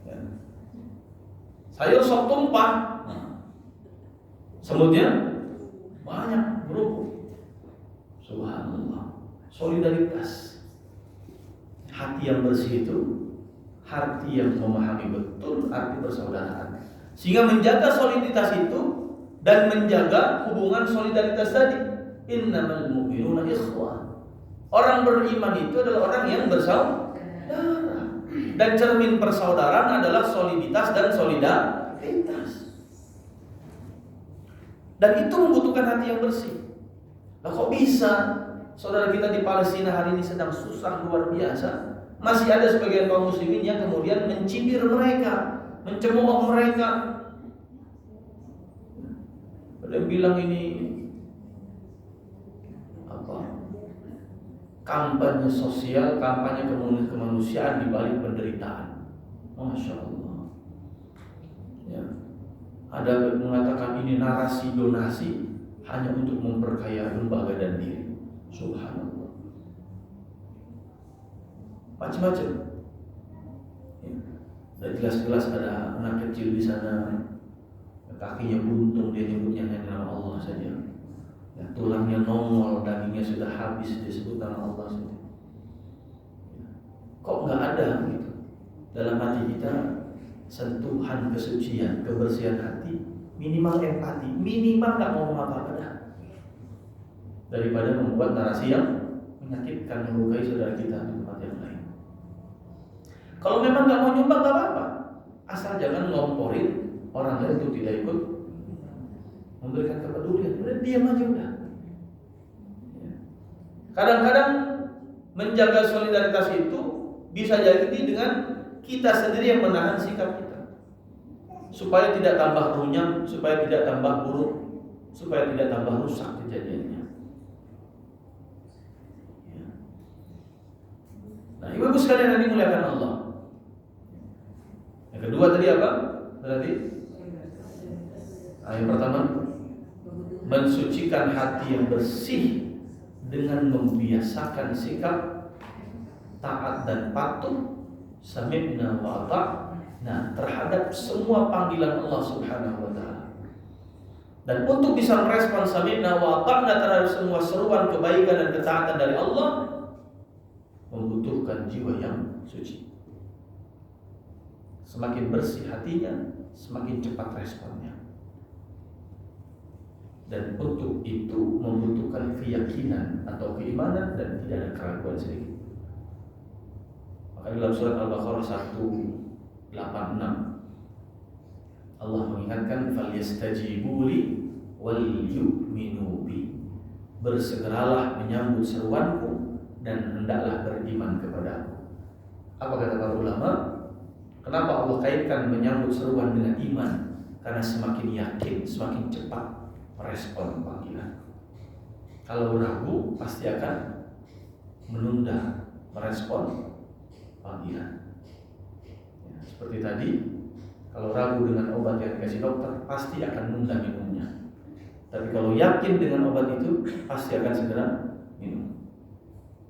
Ya. Sayur sop tumpah, semutnya banyak berubah. Subhanallah, solidaritas. Hati yang bersih itu hati yang memahami betul arti persaudaraan, sehingga menjaga soliditas itu dan menjaga hubungan solidaritas tadi. Innamal mu'minuna ikhwah. Orang beriman itu adalah orang yang bersaudara, dan cermin persaudaraan adalah soliditas dan solidaritas. Dan itu membutuhkan hati yang bersih. Nah, kok bisa saudara kita di Palestina hari ini sedang susah luar biasa, masih ada sebagian kaum muslimin yang kemudian mencibir mereka, mencemooh mereka. Ada yang bilang ini kampanye sosial, kampanye kemanusiaan di balik penderitaan. Masya Allah. Ya. Ada mengatakan ini narasi donasi hanya untuk memperkaya lembaga dan diri. Subhanallah. Macam-macam. Ya. Dan jelas-jelas ada anak kecil di sana, kakinya buntung, dia nyebutnya hanya nama Allah saja. Ya, tulangnya nongol, dagingnya sudah habis, disebut nama Allah saja. Ya. Kok nggak ada gitu dalam hati kita sentuhan kesucian, kebersihan hati, minimal empati, minimal nggak ngomong apa-apa dah, daripada membuat narasi yang menyakitkan, melukai saudara kita di tempat yang lain. Kalau memang nggak mau nyumbang nggak apa-apa, asal jangan ngomporin orang lain untuk tidak ikut memberikan kepedulian. Udah diam aja udah. Kadang-kadang menjaga solidaritas itu bisa jadi dengan kita sendiri yang menahan sikap kita, supaya tidak tambah runyam, supaya tidak tambah buruk, supaya tidak tambah rusak kejadiannya. Nah, ibu-ibu sekalian yang dimuliakan Allah. Yang kedua tadi apa? Berarti yang pertama, mensucikan hati yang bersih dengan membiasakan sikap taat dan patuh, sami'na wa ata'na, terhadap semua panggilan Allah Subhanahu wa taala. Dan untuk bisa merespon sami'na wa ata'na terhadap semua seruan kebaikan dan ketaatan dari Allah, membutuhkan jiwa yang suci. Semakin bersih hatinya, semakin cepat responnya. Dan untuk itu membutuhkan keyakinan atau keimanan dan tidak ada keraguan sedikit. Maka dalam surat Al-Baqarah 186 Allah mengingatkan falyastajibu li wal yu'minu bi. Bersegeralah menyambut seruanku dan hendaklah beriman kepadaku. Apa kata para ulama? Kenapa Allah kaitkan menyambut seruan dengan iman? Karena semakin yakin, semakin cepat merespon panggilan. Kalau ragu, pasti akan menunda merespon panggilan. Ya, seperti tadi, kalau ragu dengan obat yang dikasih dokter, pasti akan menunda minumnya. Tapi kalau yakin dengan obat itu, pasti akan segera minum.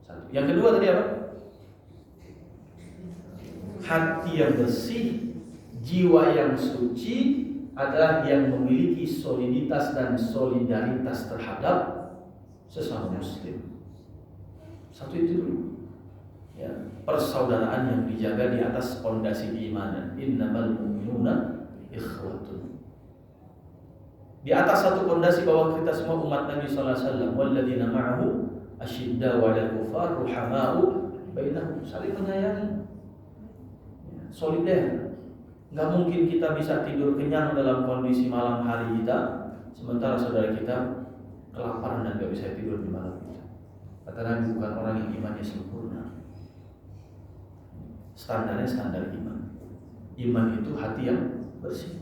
Satu. Yang kedua tadi apa? Hati yang bersih, jiwa yang suci adalah yang memiliki soliditas dan solidaritas terhadap sesama muslim. Satu itu dulu. Ya, persaudaraan yang dijaga di atas fondasi keimanan. Innamal mu'minuna ikhwatun. Di atas satu fondasi bahwa kita semua umat Nabi sallallahu alaihi wasallam, walladzina ma'ahu asyidda'u 'alal kuffar ruhama'u bainahum, saling menyayangi. Ya, solider. Nggak mungkin kita bisa tidur kenyang dalam kondisi malam hari kita, sementara saudara kita kelaparan dan nggak bisa tidur di malam kita. Kata Nabi, bukan orang yang imannya sempurna. Standarnya standar iman. Iman itu hati yang bersih.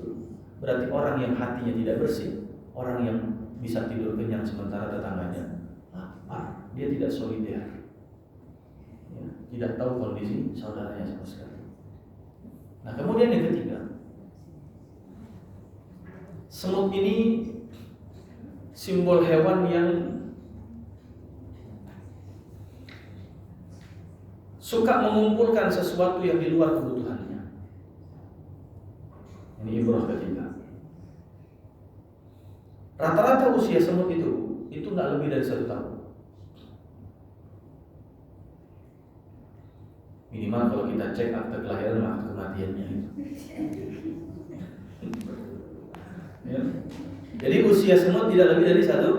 Berarti orang yang hatinya tidak bersih, orang yang bisa tidur kenyang sementara tetangganya lapar, dia tidak solider. Ya, tidak tahu kondisi saudaranya sama sekali. Nah, kemudian yang ketiga, semut ini simbol hewan yang suka mengumpulkan sesuatu yang di luar kebutuhannya. Ini ibrah ketiga. Rata-rata usia semut itu nggak lebih dari 1 tahun. Minimal kalau kita cek akte kelahiran, akte kematiannya itu. Ya. Jadi usia semut tidak lebih dari 1.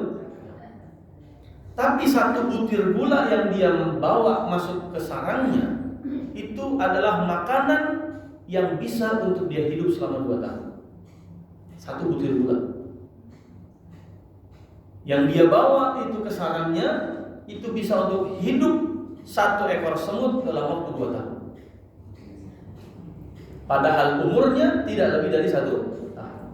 Tapi 1 butir gula yang dia bawa masuk ke sarangnya itu adalah makanan yang bisa untuk dia hidup selama 2 tahun. 1 butir gula yang dia bawa itu ke sarangnya itu bisa untuk hidup 1 ekor semut dalam waktu 2 tahun. Padahal umurnya tidak lebih dari 1 tahun.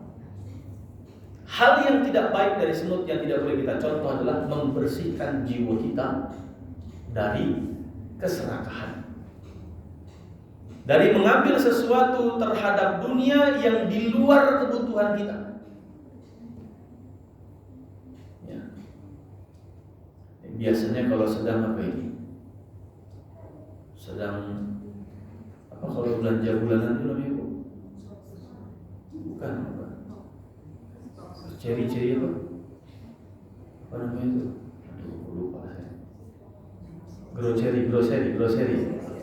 Hal yang tidak baik dari semut yang tidak boleh kita contoh adalah membersihkan jiwa kita dari keserakahan, dari mengambil sesuatu terhadap dunia yang di luar kebutuhan kita. Ya. Biasanya kalau sedang apa ini? Sedang apa kalau belanja bulanan itu namanya Bu? Bukan apa? Ceri-ceri apa? Apa namanya itu? Aduh, lupa saya. Grocery.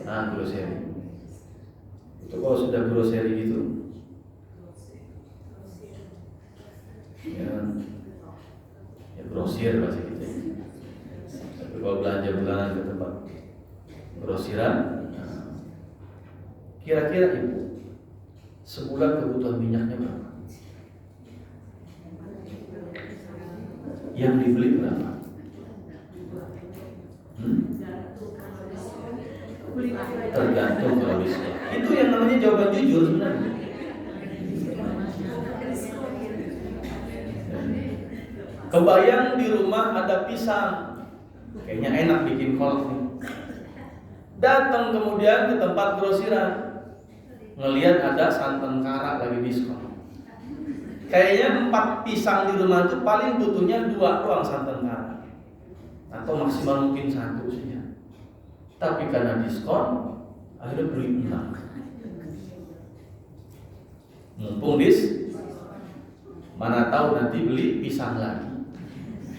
Nah, grocery. Itu kalau sudah grocery gitu, ya grosir bahasa kita. Tapi kalau belanja bulanan ke tempat grosiran. Kira-kira ibu sebulan kebutuhan minyaknya berapa? Yang dibeli berapa? Tergantung kalau diskon. Itu yang namanya jawaban jujur sebenarnya. Kebayang di rumah ada pisang, kayaknya enak bikin kolak nih. Datang kemudian ke tempat grosiran, ngelihat ada santan kara lagi diskon. Kayaknya 4 pisang di rumah itu paling butuhnya 2 doang santan kara, atau maksimal mungkin 1 saja. Tapi karena diskon, akhirnya beli 6. Mumpung mana tahu nanti beli pisang lagi,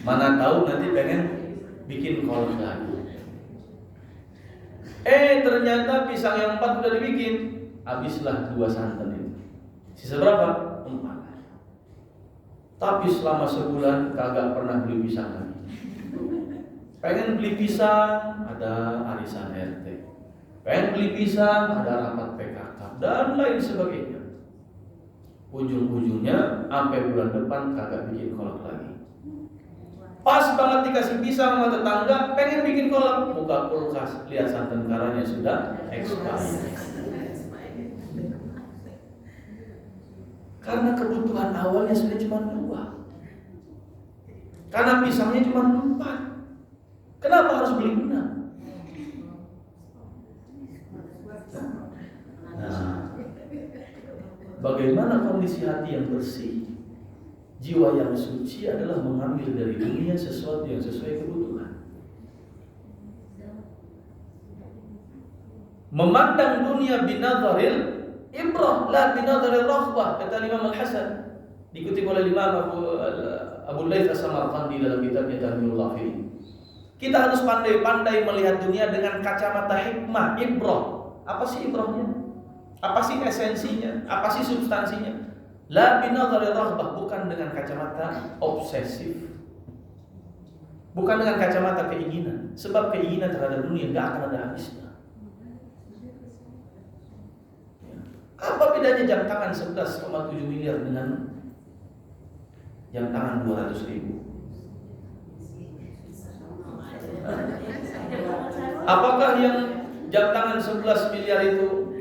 mana tahu nanti pengen bikin kolak lagi. Ternyata pisang yang 4 udah dibikin, habislah 2 santan itu. Sisa berapa? 4. Tapi selama sebulan kagak pernah beli pisang lagi. Pengen beli pisang, ada arisan RT. Pengen beli pisang, ada rapat PKK dan lain sebagainya. Ujung-ujungnya sampai bulan depan kagak bikin kolak lagi. Pas banget dikasih pisang sama tetangga, pengen bikin kolak, buka kulkas, lihat santan karanya sudah expired. Karena kebutuhan awalnya sudah cuma 2. Karena pisangnya cuma 4. Kenapa harus beli 6? Nah, bagaimana kondisi hati yang bersih? Jiwa yang suci adalah mengambil dari dunia sesuatu yang sesuai kebutuhan. Memandang dunia binadharil ibrah, la binadharil raghbah, kata Imam Al-Hasan, dikutip oleh Imam Abu Layth As-Samarqandi dalam kitabnya Tamyi'ul Ghafilin. Kita harus pandai-pandai melihat dunia dengan kacamata hikmah, ibrah. Apa sih ibrahnya? Apa sih esensinya? Apa sih substansinya? La binadharil raghbah, bukan dengan kacamata obsesif, bukan dengan kacamata keinginan. Sebab keinginan terhadap dunia gak akan ada habisnya. Apa bedanya jam tangan 11,7 miliar dengan jam tangan 200.000? Apakah yang jam tangan 11 miliar itu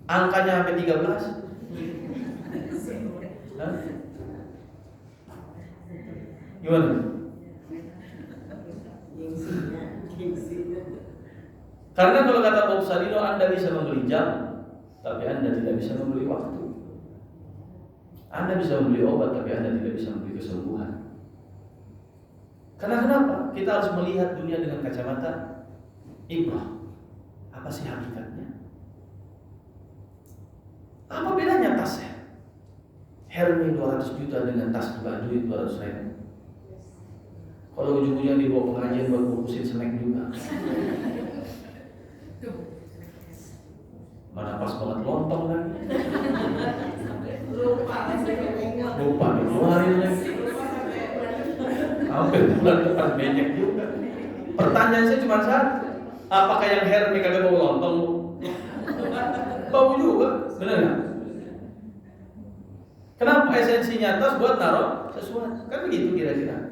angkanya sampai 13? Gimana? Karena kalau kata Bob Sadino, Anda bisa membeli jam, tapi Anda tidak bisa membeli waktu. Anda bisa membeli obat, tapi Anda tidak bisa membeli kesembuhan. Karena kenapa? Kita harus melihat dunia dengan kacamata ibrah. Apa sih hakikatnya? Apa bedanya tasnya? Hermes 200 juta dengan tas baju 200.000. Kalau ujung-ujungnya dibawa pengajian buat bungkusin snack juga. Mana pas banget lontong lagi. Lupa dikeluarin lagi. Sampai bulan depan banyak juga. Pertanyaan saya cuma satu. Apakah yang Hermes kagak bawa lontong? Bau juga, benar nggak? Kenapa esensinya tas buat naruh sesuatu? Kan begitu kira-kira.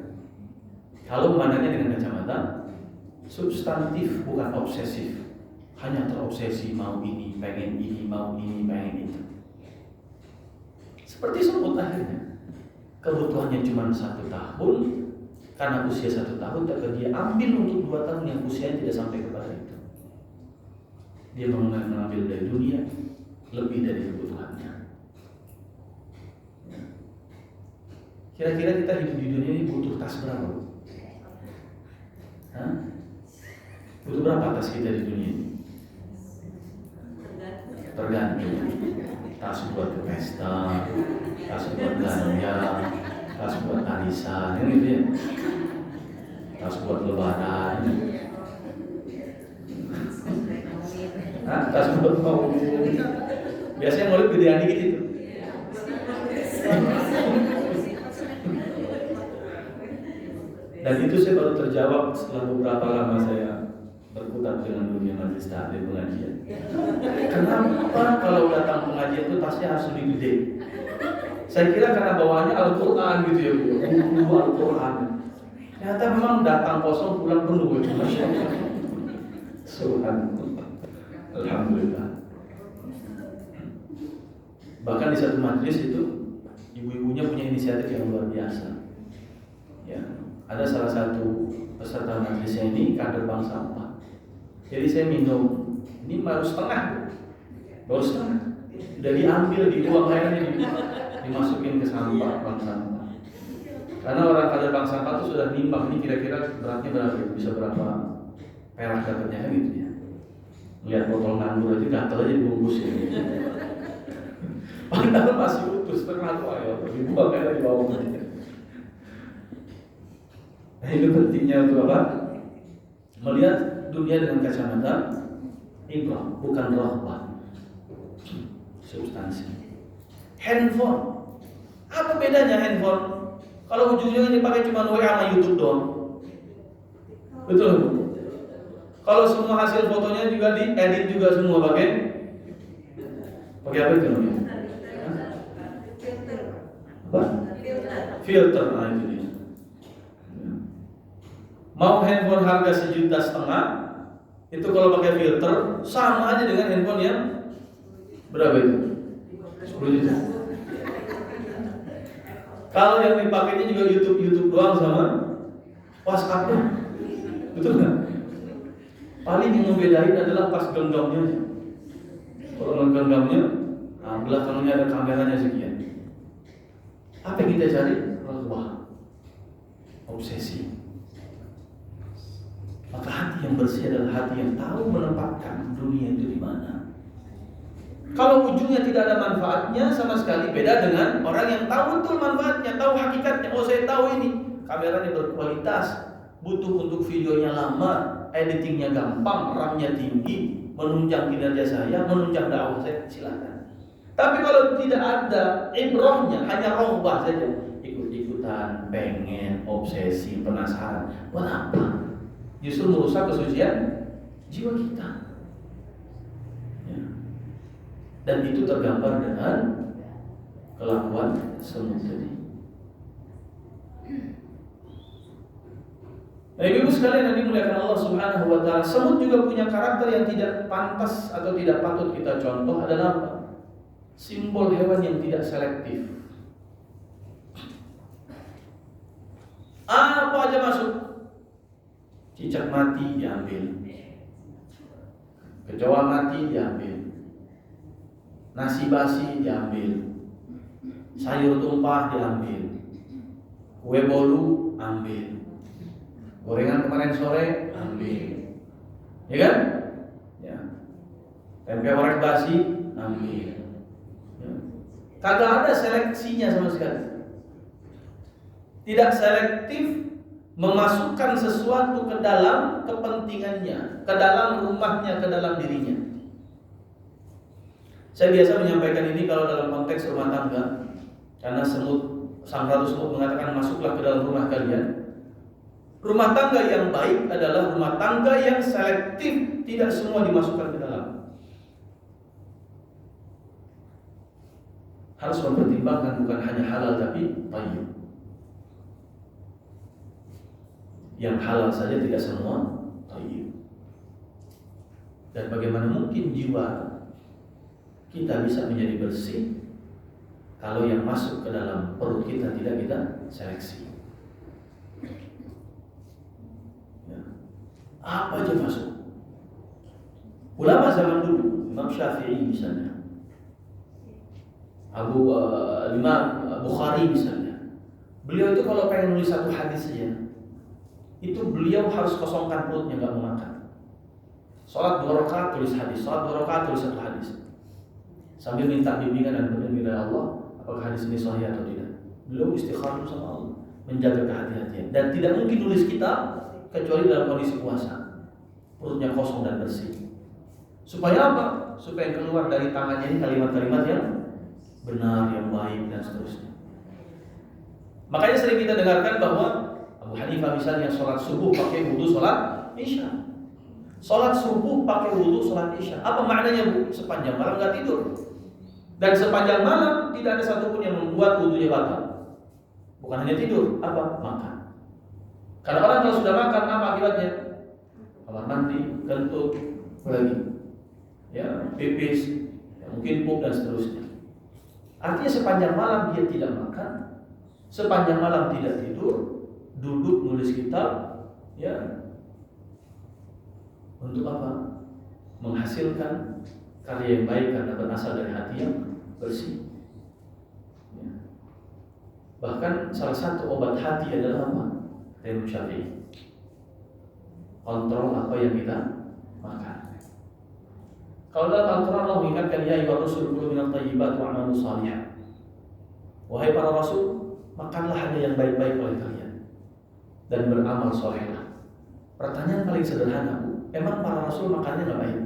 Kalau memandangnya dengan kacamata substantif, bukan obsesif. Hanya terobsesi mau ini, pengen ini, mau ini, pengen itu. Seperti semut akhirnya. Kebutuhannya cuma 1 tahun. Karena usia 1 tahun, tapi dia ambil untuk 2 tahun yang usianya tidak sampai kepada itu. Dia mengambil dari dunia lebih dari kebutuhannya. Kira-kira kita hidup di dunia ini butuh tas berapa? Butuh berapa tas kita di dunia ini? Tergantung. Tas buat ke pesta, tas buat belanja, tas buat arisan, gitu ya. Tas buat lebaran. Tas buat mau. Biasanya mulut gedean dikit itu. Dan itu saya baru terjawab setelah beberapa lama saya berkutat dengan dunia majelis taklim pengajian. Kenapa kalau datang pengajian itu tasnya harus lebih gede? Saya kira karena bawaannya Al-Quran gitu ya, buku Al-Quran. Ternyata memang datang kosong pulang penuh gitu. Subhanallah. Alhamdulillah. Bahkan di satu majelis itu ibu-ibunya punya inisiatif yang luar biasa. Ya, ada salah satu peserta majelisnya ini kader bank sampah. Jadi saya minum, ini baru setengah, udah diambil, dibuang airnya, dimasukin ke sampah, bank sampah. Karena orang kader bank sampah itu sudah nimbang, ini kira-kira beratnya berapa, bisa berapa perak dapatnya kan gitu ya. Lihat botol nganggur aja gatel aja dibungkus ya. Padahal masih utuh setengah tuh ayo, dibuang airnya di bawah. Nah itu pentingnya untuk apa? Melihat dunia dengan kacamata ibrah, bukan rahbah. Substansi. Handphone, apa bedanya handphone? Kalau ujung-ujungnya dipakai cuma WA sama YouTube doang, betul? Kalau semua hasil fotonya juga diedit juga semua pakai apa itu namanya? Apa? Filter, nah itu dia. Mau handphone harga 1,5 juta, itu kalau pakai filter sama aja dengan handphone yang berapa itu? 10 juta. Kalau yang dipakainya juga YouTube doang sama WhatsApp, betul nggak? Paling yang membedain adalah pas genggamnya. Kalau genggamnya, nah belakangnya ada kameranya sekian. Apa yang kita cari? Wah, obsesi. Maka hati yang bersih adalah hati yang tahu menempatkan dunia itu di mana. Kalau ujungnya tidak ada manfaatnya sama sekali, beda dengan orang yang tahu betul manfaatnya, tahu hakikatnya. Oh, saya tahu ini kameranya berkualitas, butuh untuk videonya lama, editingnya gampang, RAM-nya tinggi, menunjang kinerja saya, menunjang dakwah saya, silakan. Tapi kalau tidak ada ibrahnya, hanya rohbah saja, ikut-ikutan, pengen, obsesi, penasaran, buat apa? Justru merusak kesucian jiwa kita. Ya. Dan itu tergambar dengan kelakuan semut tadi. Nah, ibu sekalian yang dimuliakan Allah Subhanahu wa taala, semut juga punya karakter yang tidak pantas atau tidak patut kita contoh adalah apa? Simbol hewan yang tidak selektif. Apa aja masuk. Cicak mati diambil, kecoa mati diambil, nasi basi diambil, sayur tumpah diambil, kue bolu ambil, gorengan kemarin sore ambil, ya kan? Ya. Tempe orek basi ambil. Ya. Kagak ada seleksinya sama sekali. Tidak selektif memasukkan sesuatu ke dalam kepentingannya, ke dalam rumahnya, ke dalam dirinya. Saya biasa menyampaikan ini kalau dalam konteks rumah tangga, karena sang ratu semut mengatakan masuklah ke dalam rumah kalian. Rumah tangga yang baik adalah rumah tangga yang selektif, tidak semua dimasukkan ke dalam. Harus mempertimbangkan bukan hanya halal tapi thayyib. Yang halal saja tidak semua thayyib. Dan bagaimana mungkin jiwa kita bisa menjadi bersih kalau yang masuk ke dalam perut kita tidak kita seleksi. Ya. Apa aja masuk. Ulama zaman dulu, Imam Syafi'i misalnya, Imam Bukhari misalnya, beliau itu kalau pengen nulis satu hadis saja, itu beliau harus kosongkan perutnya, nggak mau makan. Sholat 2 rakaat tulis hadis, sholat 2 rakaat tulis 1 hadis, sambil minta bimbingan dan petunjuk dari Allah, apakah hadis ini sahih atau tidak. Beliau istikharah sama Allah, menjaga kehati-hatian, dan tidak mungkin nulis kitab kecuali dalam kondisi puasa, perutnya kosong dan bersih. Supaya apa? Supaya keluar dari tangannya ini kalimat-kalimat yang benar, yang baik, dan seterusnya. Makanya sering kita dengarkan bahwa Abu Hanifah misalnya sholat subuh pakai wudu sholat isya. Sholat subuh pakai wudhu, sholat isya. Apa maknanya Bu? Sepanjang malam nggak tidur. Dan sepanjang malam tidak ada satupun yang membuat wudhunya batal. Bukan hanya tidur, apa? Makan. Karena orang kalau sudah makan, apa akibatnya? Kamar mandi, kentut, lagi, ya, pipis, ya, mungkin pup dan seterusnya. Artinya sepanjang malam dia tidak makan, sepanjang malam tidak tidur, duduk nulis kitab, ya. Untuk apa? Menghasilkan karya yang baik karena berasal dari hati yang bersih. Ya. Bahkan salah satu obat hati adalah apa? Imam Syafi'i. Kontrol apa yang kita makan. Kalau dalam Al-Quran Allah mengingatkan ya ayyuhar rusul kulu minat thayyibat wa amalu salihah. Wahai para rasul, makanlah hanya yang baik-baik oleh kalian dan beramal solehlah. Pertanyaan paling sederhana, Bu, emang para rasul makannya nggak baik?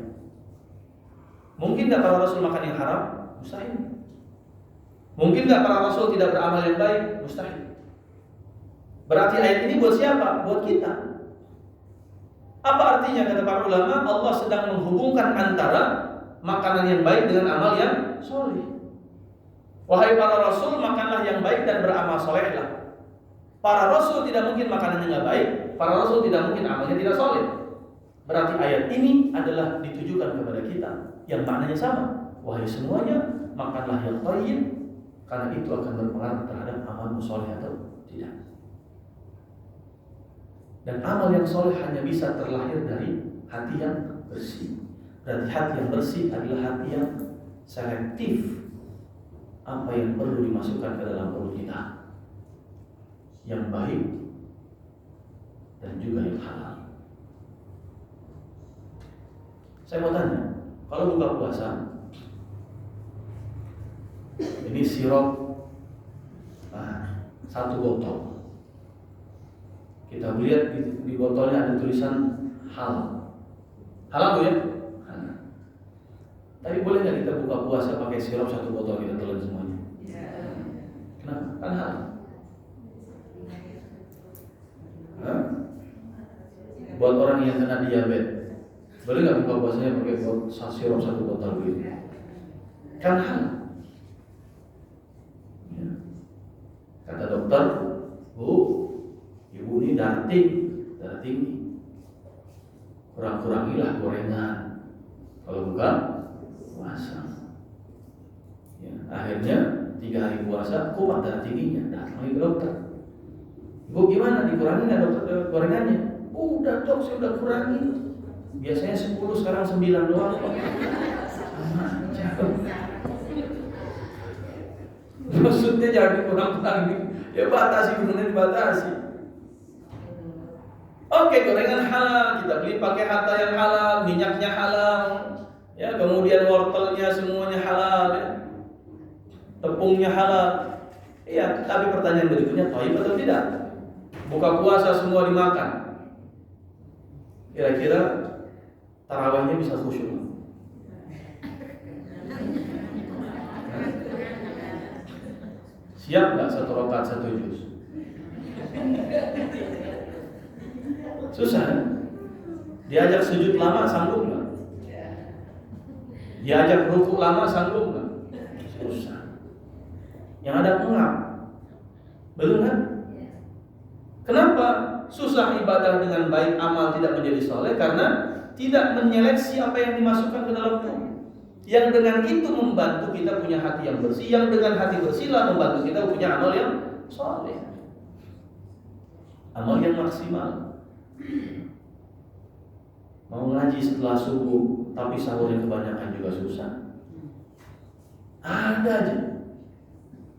Mungkin nggak para rasul makan yang haram? Mustahil. Mungkin nggak para rasul tidak beramal yang baik? Mustahil. Berarti ayat ini buat siapa? Buat kita. Apa artinya kata para ulama? Allah sedang menghubungkan antara makanan yang baik dengan amal yang soleh. Wahai para rasul, makanlah yang baik dan beramal solehlah. Para rasul tidak mungkin makanannya nggak baik, para rasul tidak mungkin amalnya tidak soleh. Berarti ayat ini adalah ditujukan kepada kita yang maknanya sama. Wahai semuanya, makanlah yang thayyib karena itu akan berpengaruh terhadap amal soleh atau tidak. Dan amal yang soleh hanya bisa terlahir dari hati yang bersih. Berarti hati yang bersih adalah hati yang selektif. Apa yang perlu dimasukkan ke dalam perut kita, yang baik dan juga yang halal. Saya mau tanya, kalau buka puasa, ini sirup satu botol. Kita lihat di botolnya ada tulisan halal. Halal Bu ya? Halal. Tapi boleh nggak kita buka puasa pakai sirup satu botol kita telan semuanya? Kenapa? Kan halal. Buat orang yang kena diabetes, boleh nggak buka puasanya pakai sirup satu botol begitu? Kan halal. Ya. Kata dokter, Bu, ibu ini darah tinggi, kurang-kurangilah gorengan kalau bukan puasa. Ya, akhirnya 3 hari puasa kumat darah tingginya, datang lagi ke dokter. Bu, gimana, dikurangi nggak dokter gorengannya? Udah dok, saya udah kurangi. Biasanya 10, sekarang 9 doang. Sama aja. Maksudnya jangan dikurang-kurangi, ya batasi, benar dibatasi. Oke, gorengan halal, kita beli pakai harta yang halal, minyaknya halal, ya, kemudian wortelnya semuanya halal, ya. Tepungnya halal. Iya, tapi pertanyaan berikutnya, thayyib atau tidak? Buka puasa semua dimakan. Kira-kira tarawihnya bisa khusyuk? Siap nggak 1 rakaat 1 juz? Susah. Diajak sujud lama sanggup nggak? Diajak rukuk lama sanggup nggak? Susah. Yang ada pengap, belum kan? Kenapa susah ibadah dengan baik, amal tidak menjadi soleh? Karena tidak menyeleksi apa yang dimasukkan ke dalam tubuh. Yang dengan itu membantu kita punya hati yang bersih. Yang dengan hati bersihlah membantu kita punya amal yang soleh, amal yang maksimal. Mau ngaji setelah subuh tapi sahurnya kebanyakan juga susah. Ada aja.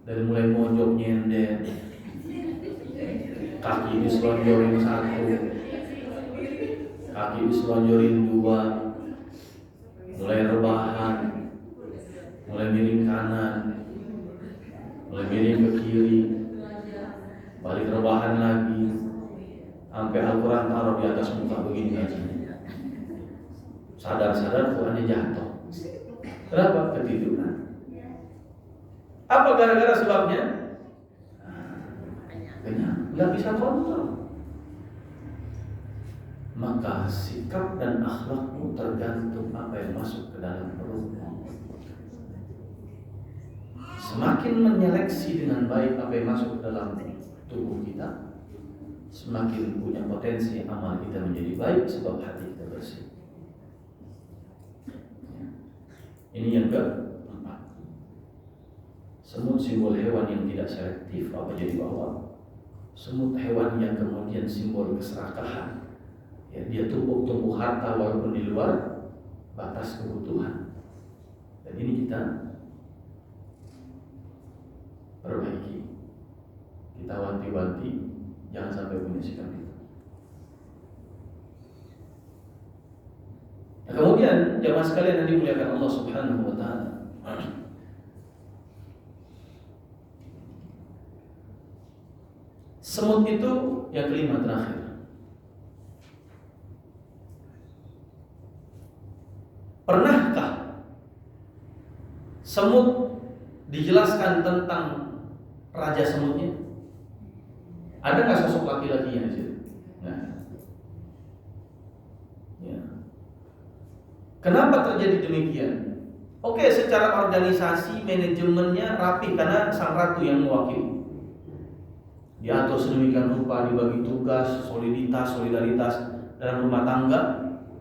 Dari mulai mojok nyender, kaki diselonjorin 1, kaki diselonjorin 2, mulai rebahan, mulai miring kanan, mulai miring ke kiri, balik rebahan lagi, sampai Al-Quran taruh di atas muka begini aja. Sadar-sadar Qurannya jatuh. Kenapa? Ketiduran. Apa gara-gara sebabnya? Kenyang, nggak bisa kontrol. maka sikap dan akhlakmu tergantung apa yang masuk ke dalam perutmu. Semakin menyeleksi dengan baik apa yang masuk ke dalam tubuh kita, semakin punya potensi amal kita menjadi baik sebab hati kita bersih. Ini yang keempat. Semut simbol hewan yang tidak selektif apa jadi bawa. Semut hewan yang kemudian simbol keserakahan. Ya, dia tumpuk harta walaupun di luar batas kebutuhan. Dan ini kita perbaiki. Kita wanti-wanti jangan sampai punya sikap itu. Nah, kemudian jamaah sekalian yang dimuliakan Allah Subhanahu wa taala. Semut itu yang kelima terakhir. Pernahkah semut dijelaskan tentang raja semutnya? Ada nggak sosok laki-lakinya di situ? Nah, ya. Kenapa terjadi demikian? Oke, secara organisasi manajemennya rapi karena sang ratu yang mewakili. Diatur sedemikian rupa, dibagi tugas, solidaritas dalam rumah tangga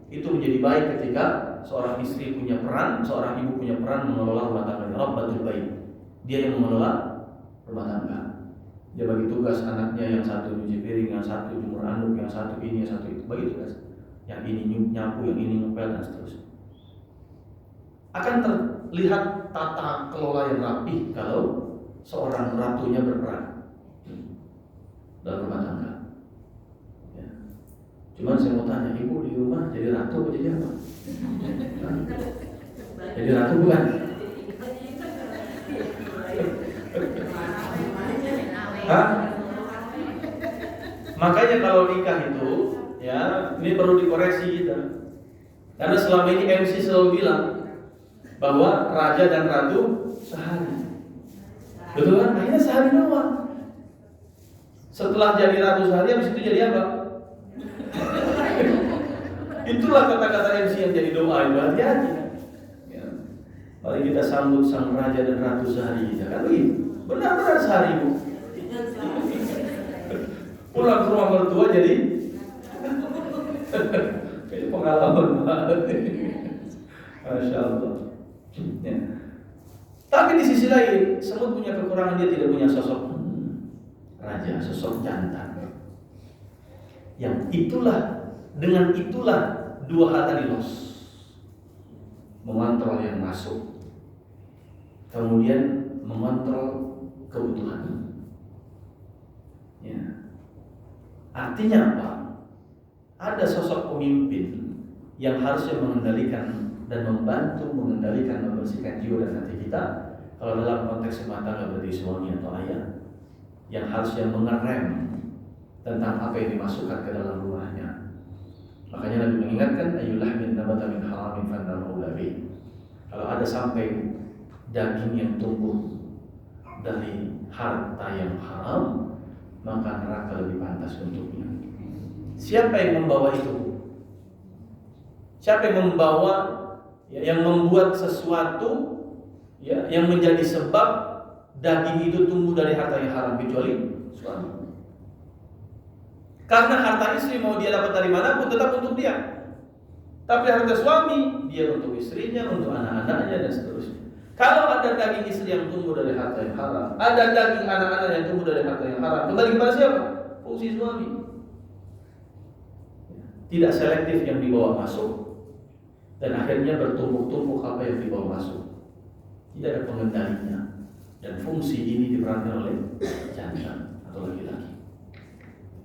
itu menjadi baik ketika seorang istri punya peran, seorang ibu punya peran mengelola rumah tangga. Rabbatul bait. Dia yang mengelola rumah tangga. Dia bagi tugas anaknya, yang satu nyuci piring, yang satu jemur anduk, yang satu ini, yang satu itu. Bagi tugas. Yang ini nyapu, yang ini ngepel dan seterusnya. Akan terlihat tata kelola yang rapi kalau seorang ratunya berperan dalam rumah tangga. Ya. Cuman saya mau tanya, ibu di rumah jadi ratu atau jadi apa? Jadi ratu bukan? Hah? Makanya kalau nikah itu, ya ini perlu dikoreksi kita. Karena selama ini MC selalu bilang bahwa raja dan ratu sehari. Betul kan? Akhirnya sehari doang. Setelah jadi ratu sehari, habis itu jadi apa? Itulah kata-kata MC yang jadi doa itu, hati-hati. Ya. Mari kita sambut sang raja dan ratu sehari kita kan begitu. Benar-benar sehari bu. Pulang ke rumah mertua jadi kayak pengalaman banget. Masya Allah. Ya. Tapi di sisi lain, semut punya kekurangan, dia tidak punya sosok raja, sosok jantan. Yang itulah, dengan itulah dua hal tadi los. Mengontrol yang masuk, kemudian mengontrol kebutuhan. Ya. Artinya apa? Ada sosok pemimpin yang harusnya mengendalikan dan membantu mengendalikan, membersihkan jiwa dan hati kita. Kalau dalam konteks rumah tangga berarti suami atau ayah, yang harusnya mengerem tentang apa yang dimasukkan ke dalam rumahnya. Makanya Nabi mengingatkan, ayyulah min nabata min haramin fannaru labi. Kalau ada sampai daging yang tumbuh dari harta yang haram, maka neraka lebih pantas untuknya. Siapa yang membawa itu? Siapa yang membawa, yang membuat sesuatu yang menjadi sebab daging itu tumbuh dari harta yang haram, kecuali suami. Karena harta istri mau dia dapat dari mana pun tetap untuk dia. Tapi harta suami, dia untuk istrinya, untuk anak-anaknya dan seterusnya. Kalau ada daging istri yang tumbuh dari harta yang haram, ada daging anak-anak yang tumbuh dari harta yang haram, kembali kepada siapa? Fungsi suami. Tidak selektif yang dibawa masuk, dan akhirnya bertumpuk-tumpuk apa yang dibawa masuk. Tidak ada pengendalinya. Dan fungsi ini diperankan oleh jantan atau laki-laki.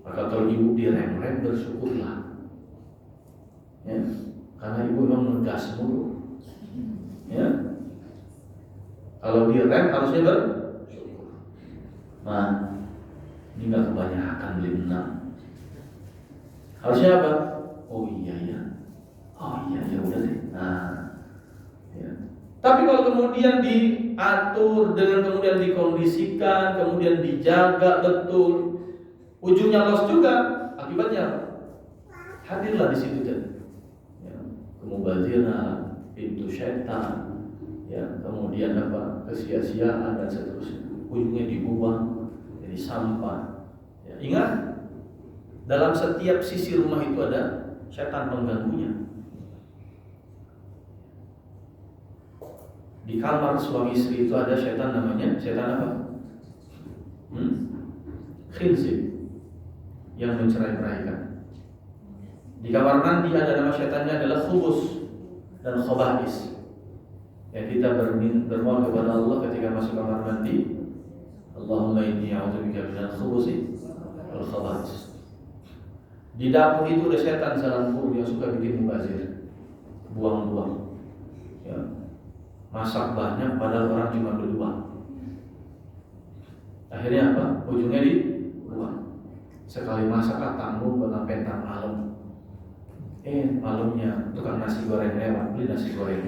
Maka kalau ibu direm-rem, bersyukurlah. Ya, karena ibu memang ngegas mulu. Ya. Kalau direm harusnya bersyukur. Nah, ini nggak kebanyakan beli menang. Harusnya apa? Oh iya ya. Oh iya ya udah deh. Nah, ya. Tapi kalau kemudian diatur dengan kemudian dikondisikan, kemudian dijaga betul, ujungnya los juga, akibatnya apa? hadirlah di situ tadi. Ya, kemubaziran, pintu syaitan, ya, kemudian kesia-siaan dan seterusnya. Ujungnya dibuang jadi sampah. Ya, ingat, dalam setiap sisi rumah itu ada syaitan pengganggunya. Di kamar suami istri itu ada syaitan, namanya syaitan apa? Khinzib, yang mencerai-beraikan. Di kamar mandi ada nama syaitannya adalah khubus dan khobais. Yang kita bermohon kepada Allah ketika masuk kamar mandi, Allahumma inni a'udzubika minal khubusi wal khaba'is. Di dapur itu ada setan salampur yang suka bikin mubazir, buang-buang. Ya. Masak banyak padahal orang cuma berdua. Akhirnya apa? Ujungnya dibuang. Sekali masak tanggung sampai entar malam. Malamnya tukang nasi goreng lewat, beli nasi goreng.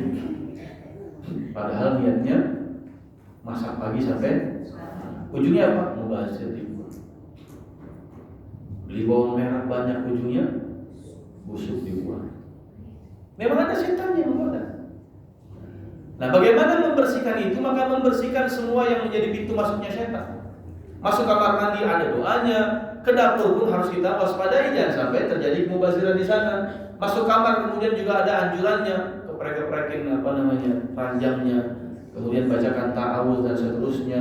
Padahal niatnya masak pagi sampai ujungnya apa? Mubazir dibuang. Beli bawang merah banyak, ujungnya busuk dibuang. Memang ada setan yang menggoda. Nah, bagaimana membersihkan itu? Maka membersihkan semua yang menjadi pintu masuknya setan. Masuk kamar mandi ada doanya, ke dapur pun harus kita waspadai jangan sampai terjadi kemubaziran di sana. Masuk kamar kemudian juga ada anjurannya, keprek-keprekin panjangnya, kemudian bacakan ta'awudz dan seterusnya,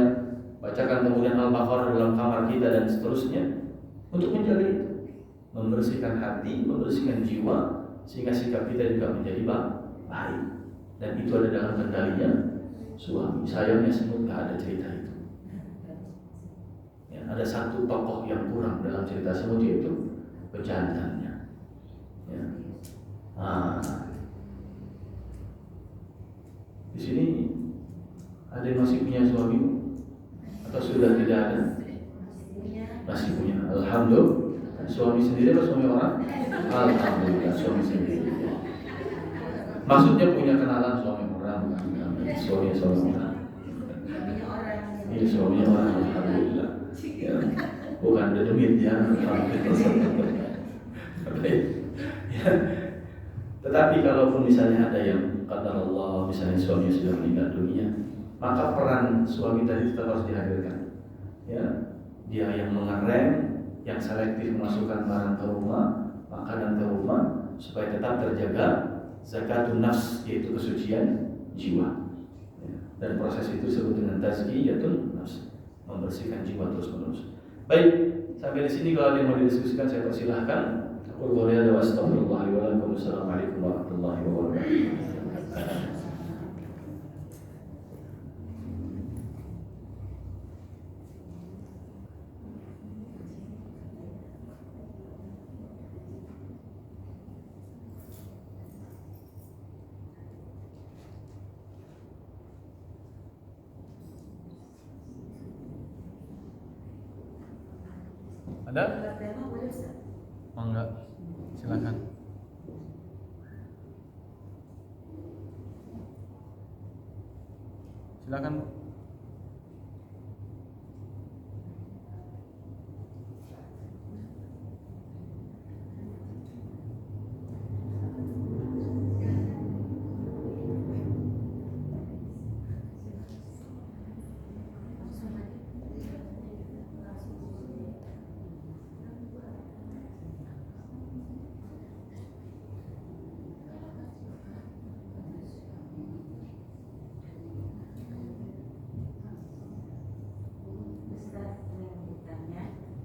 bacakan kemudian Al-Baqarah dalam kamar kita dan seterusnya untuk menjaga itu, membersihkan hati, membersihkan jiwa sehingga sikap kita juga menjadi baik. Dan itu ada dalam kendalinya suami. Sayangnya semut nggak ada cerita itu. Ya, ada satu tokoh yang kurang dalam cerita semut, yaitu pejantannya. Ya. Di sini ada yang masih punya suami atau sudah tidak ada? Masih punya. Alhamdulillah. Suami sendiri atau suami orang? Alhamdulillah, suami sendiri. Maksudnya punya kenalan suami orang, suami orang. Iya, suami orang, alhamdulillah. Ya, bukan dedemit ya, ya. Tetapi kalaupun misalnya ada yang kata Allah, misalnya suami sudah meninggal dunia, maka peran suami tadi tetap harus dihadirkan. Ya, dia yang mengerem, yang selektif memasukkan barang ke rumah, makanan ke rumah, supaya tetap terjaga zakatun nafs, yaitu kesucian jiwa. Dan proses itu disebut dengan tazkiyatun nafs, membersihkan jiwa terus menerus. Baik, sampai di sini kalau ada yang mau didiskusikan saya persilahkan. Aku boleh ada wassalamualaikum warahmatullahi wabarakatuh. Ada? Oh, enggak. Silakan. Silakan, Bu.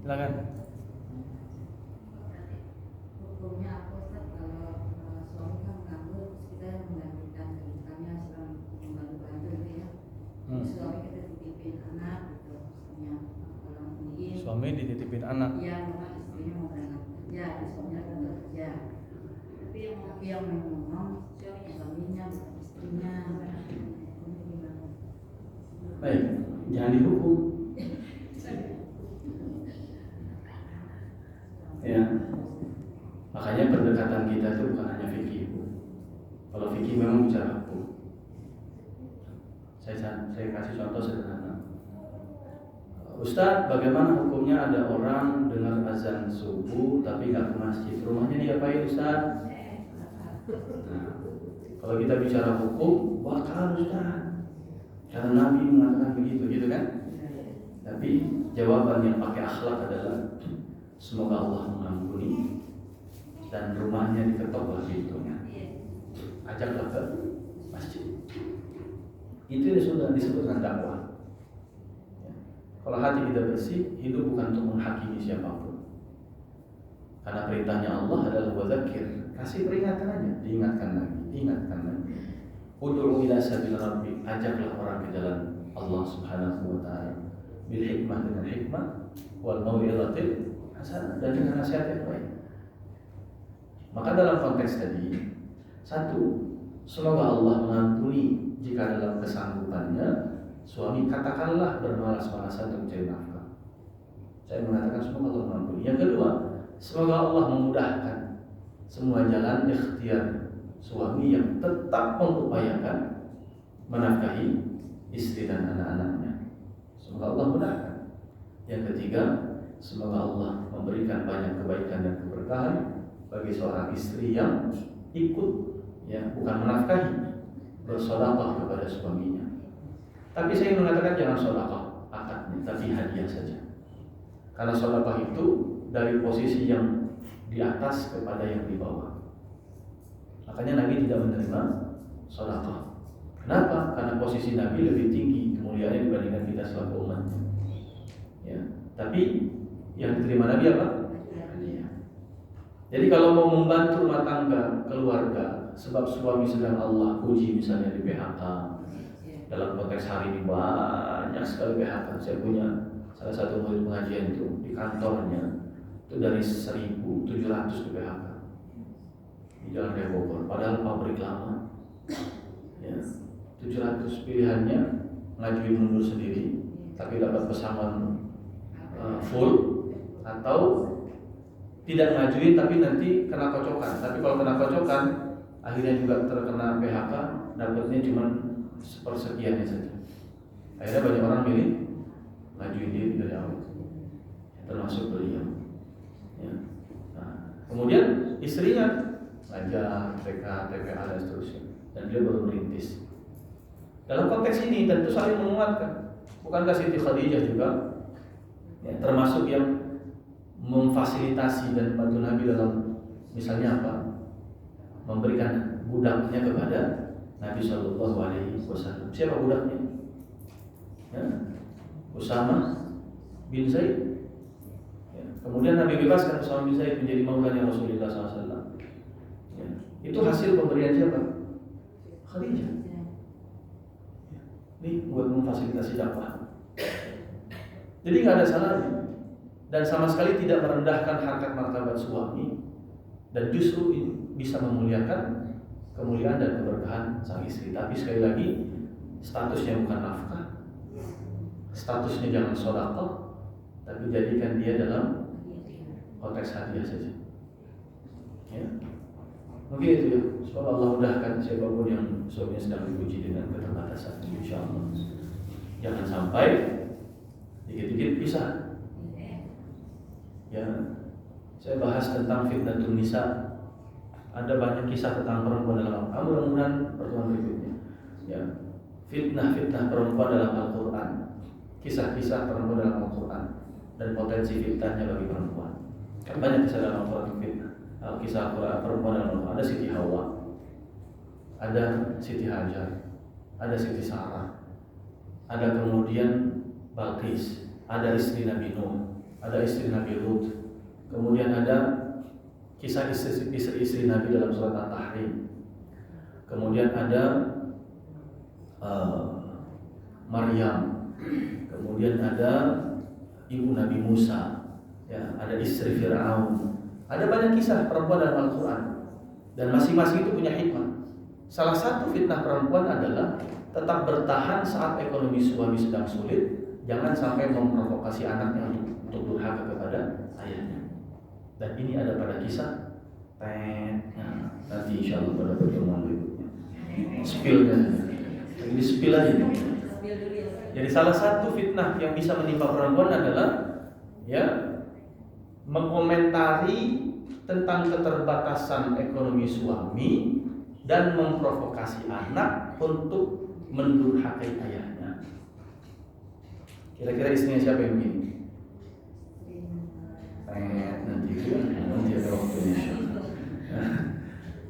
Silakan. Hukumnya apa, Ustaz, kalau suami kan nganggur, kita yang menggantikan kami sedang membantu gitu ya. Suami kita titipin anak gitu, misalnya kalau mungkin Suami dititipin anak. Iya, memang istrinya mau berangkat kerja, suaminya kan bekerja. Tapi yang ngomong suaminya bukan istrinya. Baik, jangan dihukum. Ya, makanya pendekatan kita itu bukan hanya fikih. Kalau fikih memang bicara hukum. Saya kasih contoh sederhana. Ustaz, bagaimana hukumnya ada orang dengar azan subuh tapi nggak ke masjid? Rumahnya diapain Ustaz? Nah, kalau kita bicara hukum, wah kan Ustaz, karena Nabi mengatakan begitu, gitu kan? Tapi jawaban yang pakai akhlak adalah semoga Allah mengampuni dan rumahnya diketoklah pintunya. Ajaklah ke masjid. Itu yang sudah disebutkan dakwah. Kalau hati kita bersih, hidup bukan untuk menghakimi siapapun. Karena perintahnya Allah adalah wadzakir, kasih peringatan aja, diingatkan lagi. Ud'u ila sabil rabbi, ajaklah orang ke jalan Allah Subhanahu wa taala bil hikmah, dengan hikmah, wal mau'izatil hasanah, dan dengan nasihat yang baik. Maka dalam konteks tadi, satu, semoga Allah mengampuni jika dalam kesanggupannya suami katakanlah bermalas-malasan untuk mencari nafkah. Saya mengatakan semoga Allah mengampuni. Yang kedua, semoga Allah memudahkan semua jalan ikhtiar suami yang tetap mengupayakan menafkahi istri dan anak-anaknya. Semoga Allah mudahkan. Yang ketiga, semoga Allah memberikan banyak kebaikan dan keberkahan bagi seorang istri yang ikut, ya, bukan menafkahi, bersedekah kepada suaminya. Tapi saya mengatakan jangan sedekah akadnya, tapi hadiah saja. Karena sedekah itu dari posisi yang di atas kepada yang di bawah. Makanya Nabi tidak menerima sedekah. Kenapa? Karena posisi Nabi lebih tinggi kemuliaannya dibandingkan kita selaku umatnya. Ya, tapi yang diterima Nabi apa? Hadiah. Jadi kalau mau membantu rumah tangga, keluarga, sebab suami sedang Allah uji, misalnya di PHK. Dalam konteks hari ini banyak sekali PHK. Saya punya salah satu murid pengajian itu di kantornya itu dari 1.700 di PHK di Jalan Raya Bogor. Padahal pabrik lama. Ya, 700 pilihannya ngajuin mundur sendiri, tapi dapat pesangon full, atau tidak ngajuin tapi nanti kena kocokan. Tapi kalau kena kocokan akhirnya juga terkena PHK, dapatnya cuma sepersekiannya saja. Akhirnya banyak orang milih ngajuin diri dari awal, termasuk beliau. Ya. Nah, kemudian istrinya ngajar TK, TPA dan seterusnya, dan dia baru merintis. Dalam konteks ini tentu saling menguatkan. Bukankah Siti Khadijah juga, ya, termasuk yang memfasilitasi dan membantu Nabi dalam misalnya apa? Memberikan budaknya kepada Nabi Shallallahu Alaihi Wasallam. Siapa budaknya? Ya, Usama bin Zaid. Ya. Kemudian Nabi bebaskan Usama bin Zaid menjadi maulanya Rasulullah SAW. Ya. Itu hasil pemberian siapa? Khadijah. Ya. Ini buat memfasilitasi dakwah. Jadi nggak ada salahnya, dan sama sekali tidak merendahkan harkat martabat suami, dan justru bisa memuliakan kemuliaan dan keberkahan sang istri. Tapi sekali lagi, statusnya bukan nafkah, statusnya jangan sedekah, tapi jadikan dia dalam konteks hadiah saja. Ya, mungkin itu ya. Semoga Allah mudahkan siapapun yang suaminya sedang diuji dengan keterbatasan. Insyaallah, jangan sampai dikit-dikit pisah. Ya, saya bahas tentang fitnatun nisa. Ada banyak kisah tentang perempuan dalam Al-Quran. Mudah-mudahan pertemuan berikutnya, ya, fitnah perempuan dalam Al-Quran, kisah-kisah perempuan dalam Al-Quran, dan potensi fitnahnya bagi perempuan. Kan banyak kisah dalam Al-Quran fitnah. Kisah perempuan dalam Al-Quran, ada Siti Hawa, ada Siti Hajar, ada Siti Sarah, ada kemudian Balqis, ada istri Nabi Nuh, ada istri Nabi Lut, kemudian ada kisah istri Nabi dalam surat At-Tahrim. Kemudian ada Maryam. Kemudian ada ibu Nabi Musa, ya, ada istri Fir'aun. Ada banyak kisah perempuan dalam Al-Quran, dan masing-masing itu punya hikmah. Salah satu fitnah perempuan adalah tetap bertahan saat ekonomi suami sedang sulit. Jangan sampai memprovokasi anaknya untuk durhaka kepada ayahnya. Dan ini ada pada kisah nanti insya Allah pada pertemuan berikutnya. Spill-nya, ini spill aja. Jadi salah satu fitnah yang bisa menimpa perempuan adalah ya mengomentari tentang keterbatasan ekonomi suami dan memprovokasi anak untuk mendurhakai ayahnya. Kira-kira istrinya siapa yang begini? Nanti ada waktunya.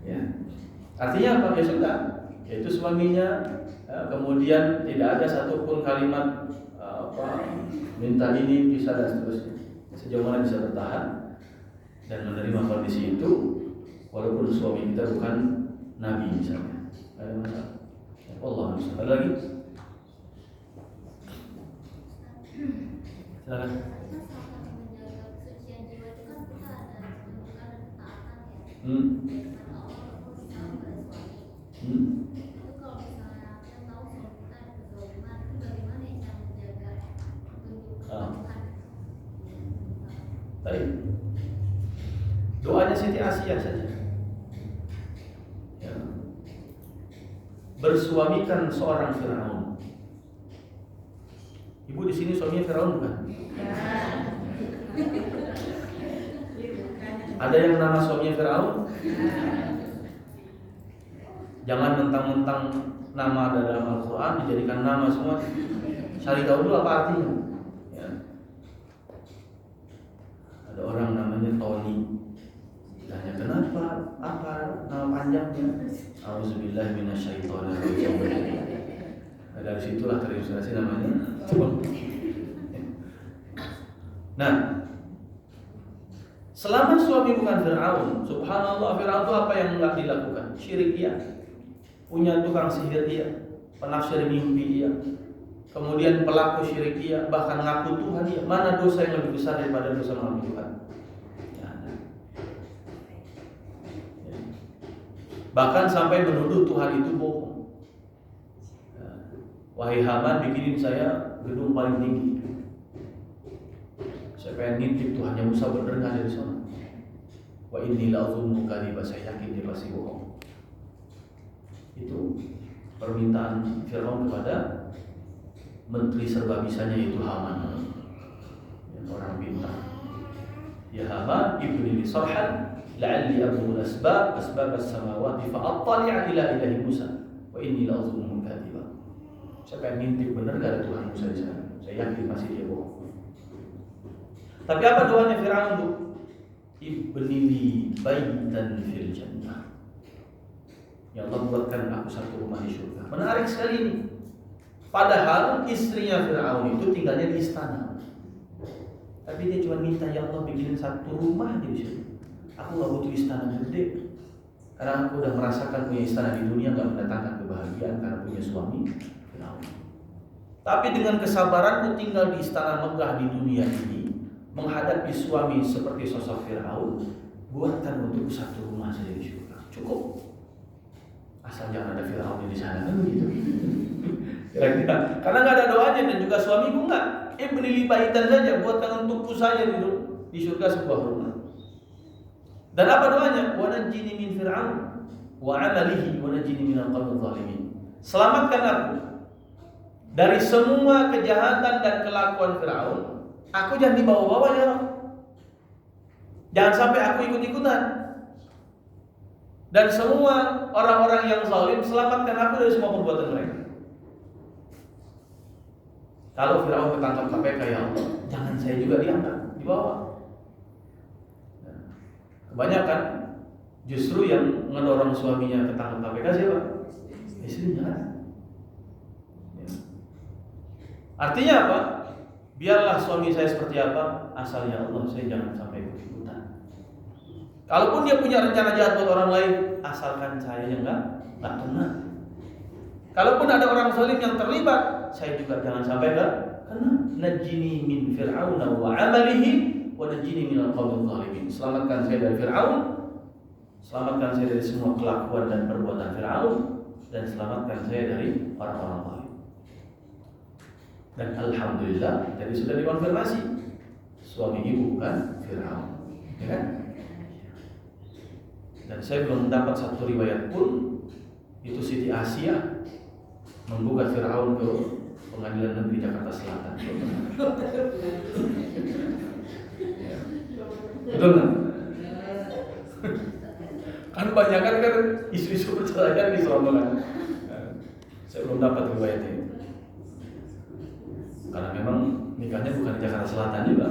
Ya. Artinya apa? Ya sudah, yaitu suaminya. Kemudian tidak ada satupun kalimat minta ini bisa dan seterusnya. Sejauh mana bisa bertahan dan menerima kondisi itu, walaupun suami kita bukan nabi misalnya. Ada masalah. Allah Subhanahu. Ada lagi? Silakan. Baik. Doanya Siti Asiyah saja. Ya. Bersuamikan seorang Firaun. Ibu di sini suaminya Firaun bukan? Ada yang nama suaminya Firaun? Jangan mentang-mentang nama ada dalam Al-Quran dijadikan nama semua. Cari tahu dulu apa artinya. Ya. Ada orang namanya Tony. Ditanya kenapa? Apa nama panjangnya? Auzubillahi minasyaitonirrajim. Nah, dari situlah terinspirasi namanya. Nah, selama suami bukan Fir'aun, subhanallah, Fir'aun itu apa yang enggak dilakukan? Syirik dia, punya tukang sihir dia, penafsir mimpi dia, kemudian pelaku syirik dia, bahkan ngaku Tuhan dia. Mana dosa yang lebih besar daripada dosa mengaku Tuhan? Ya, bahkan sampai menuduh Tuhan itu bohong. Wahai Haman, bikinin saya gedung paling tinggi. Saya pengen ngintip Tuhannya Musa bener nggak dari sana. Wa inni la'udzunuhu kadhiba, saya yakin dia pasti bohong. Itu permintaan Fir'aun kepada menteri serba bisanya yaitu Haman, orang pintar. Ya Haman, ibni li sarhan la'alli ablughu al-asbab as-samawati fa'attali'a ila ilahi Musa wa inni la'udzunuhu kadhiba. Saya pengen ngintip bener nggak ada Tuhan Musa di sana. Saya yakin pasti dia bohong. Tapi apa doanya Fir'aun itu? Ibni li baitan fil jannah. Ya Allah, buatkan aku satu rumah di surga. Menarik sekali ini. Padahal istrinya Fir'aun itu tinggalnya di istana. Tapi dia cuma minta, ya Allah bikinin satu rumah di surga. Aku gak butuh istana gede, karena aku udah merasakan punya istana di dunia gak mendatangkan kebahagiaan karena punya suami Fir'aun. Tapi dengan kesabaranku tinggal di istana megah di dunia ini, menghadapi suami seperti sosok Fir'aun, buatkan untuk satu rumah saja di surga. Cukup. Asal jangan ada Fir'aun di sana kan begitu. Kira-kira. Karena nggak ada doanya dan juga suamiku nggak. Ibni li baitan saja, buatkan untukku saja di surga sebuah rumah. Dan apa doanya? Wa najjini min Fir'aun wa 'amalihi wa najjini minal qawmi dhalimin. Selamatkan aku dari semua kejahatan dan kelakuan Fir'aun. Aku jangan dibawa-bawa ya Allah. Jangan sampai aku ikut-ikutan. Dan semua orang-orang yang zalim, selamatkan aku dari semua perbuatan mereka. Kalau Fir'aun ketangkap KPK, ya Allah, jangan saya juga diangkat, dibawa. Nah, kebanyakan justru yang ngedorong suaminya ketangkap KPK siapa? Istrinya kan? Ya. Artinya apa? Biarlah suami saya seperti apa, asal ya Allah saya jangan sampai ikut-ikutan. Kalaupun dia punya rencana jahat buat orang lain, asalkan saya yang nggak kena. Kalaupun ada orang zalim yang terlibat, saya juga jangan sampai kena. Najjini min Fir'aun wa 'amalihi wa najjini minal qawmi dhalimin. Selamatkan saya dari Fir'aun, selamatkan saya dari semua kelakuan dan perbuatan Fir'aun, dan selamatkan saya dari orang-orang zalim. Dan alhamdulillah tadi sudah dikonfirmasi suami ibu bukan Fir'aun, ya kan? Dan saya belum mendapat satu riwayat pun itu Siti Asiyah menggugat Fir'aun ke Pengadilan Negeri Jakarta Selatan. Ya. Betul nggak? Kan banyak kan isu-isu perceraian di Surakarta. Saya belum dapat riwayatnya. Karena memang nikahnya bukan di Jakarta Selatan juga.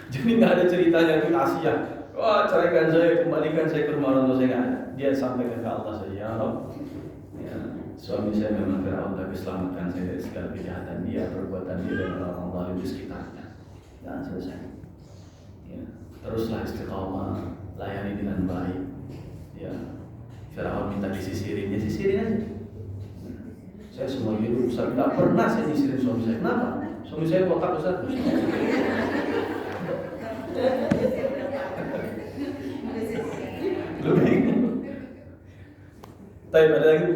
Jadi nggak ada ceritanya itu Asia. Wah, ceraikan saya, kembalikan saya ke rumah orang tua saya, nggak ada. Dia sampaikan ke Allah saja, ya Allah. Ya, suami saya memang Firaun, tapi selamatkan saya dari segala kejahatan dia, perbuatan dia dan orang-orang zalim di sekitarnya. Dan selesai. Ya, teruslah istiqamah, layani dengan baik. Ya, Firaun minta disisirin, ya sisirin aja. Saya semua hidup Ustaz, nggak pernah saya nyisirin suami saya. Kenapa? Suami saya botak Ustaz. Lebih. Tapi ada lagi.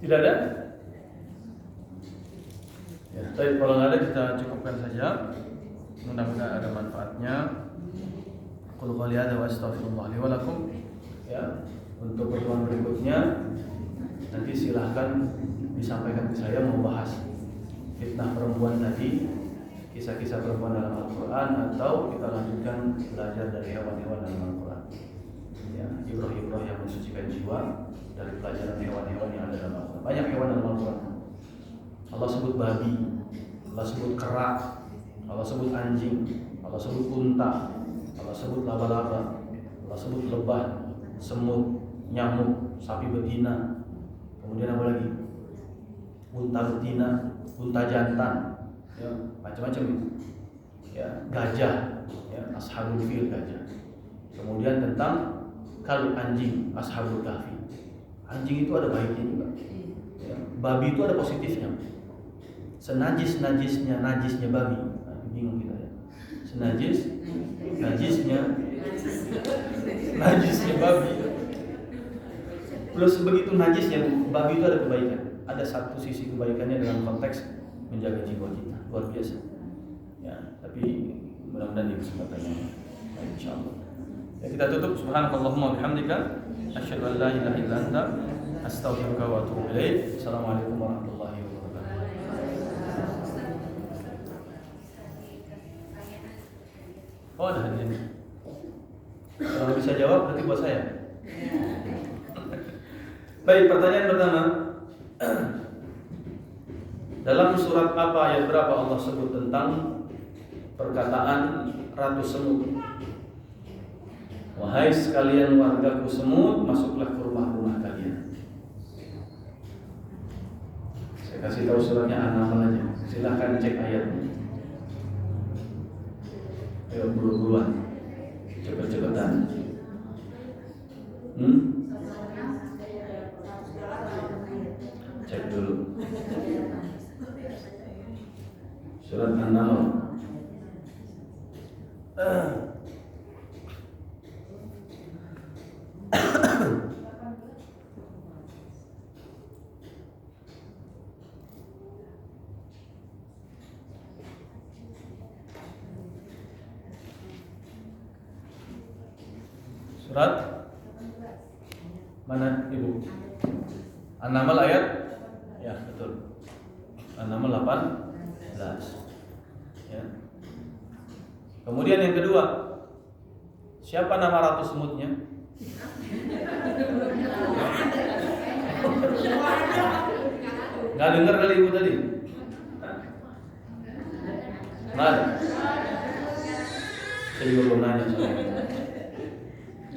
Tidak ada? Ya, tapi kalau nggak ada kita cukupkan saja. Mudah-mudahan ada manfaatnya. Qul qouli hadza wa astaghfirullah li wa lakum. Ya, untuk pertemuan berikutnya nanti silahkan disampaikan ke saya mau bahas fitnah perempuan tadi, kisah-kisah perempuan dalam Al-Quran, atau kita lanjutkan belajar dari hewan-hewan dalam Al-Quran. Ya, ibrah-ibrah yang mensucikan jiwa dari pelajaran hewan-hewan yang ada dalam Al-Quran. Banyak hewan dalam Al-Quran. Allah sebut babi, Allah sebut kera, Allah sebut anjing, Allah sebut unta, Allah sebut laba-laba, Allah sebut lebah, semut, nyamuk, sapi betina. Kemudian apa lagi? Unta betina, unta jantan, ya, macam-macam itu. Ya, gajah, ya, ashabul fil gajah. Kemudian tentang kalb anjing, ashabul kahfi. Anjing itu ada baiknya juga. Ya, babi itu ada positifnya. Senajis-najisnya babi. Nah, bingung kita ya. Najisnya babi. Plus begitu najisnya babi itu ada kebaikan. Ada satu sisi kebaikannya dalam konteks menjaga jiwa kita. Luar biasa. Ya, tapi mudah-mudahan di kesempatan ini, insyaallah. Ya, kita tutup. Subhanakallahumma wa bihamdika asyhadu an la ilaha illa anta astaghfiruka wa atubu ilaik. Assalamualaikum warahmatullahi wabarakatuh. Oh, ada hadiahnya. Kalau bisa jawab berarti buat saya. Baik, pertanyaan pertama. Dalam surat apa ayat berapa Allah sebut tentang perkataan ratu semut? Wahai sekalian wargaku semut, masuklah ke rumah-rumah kalian. Saya kasih tahu suratnya An-Nahl aja. Silahkan cek ayatnya. Ayo buru-buruan, cepet-cepetan. Cek dulu. Surat An-Nahl. Surat mana Ibu? An-Nahl ayat? Ya, betul. An-Nahl 18. Ya. Kemudian yang kedua, siapa nama ratu semutnya? Nggak dengar kali Ibu tadi? Nggak. Saya juga belum nanya soalnya.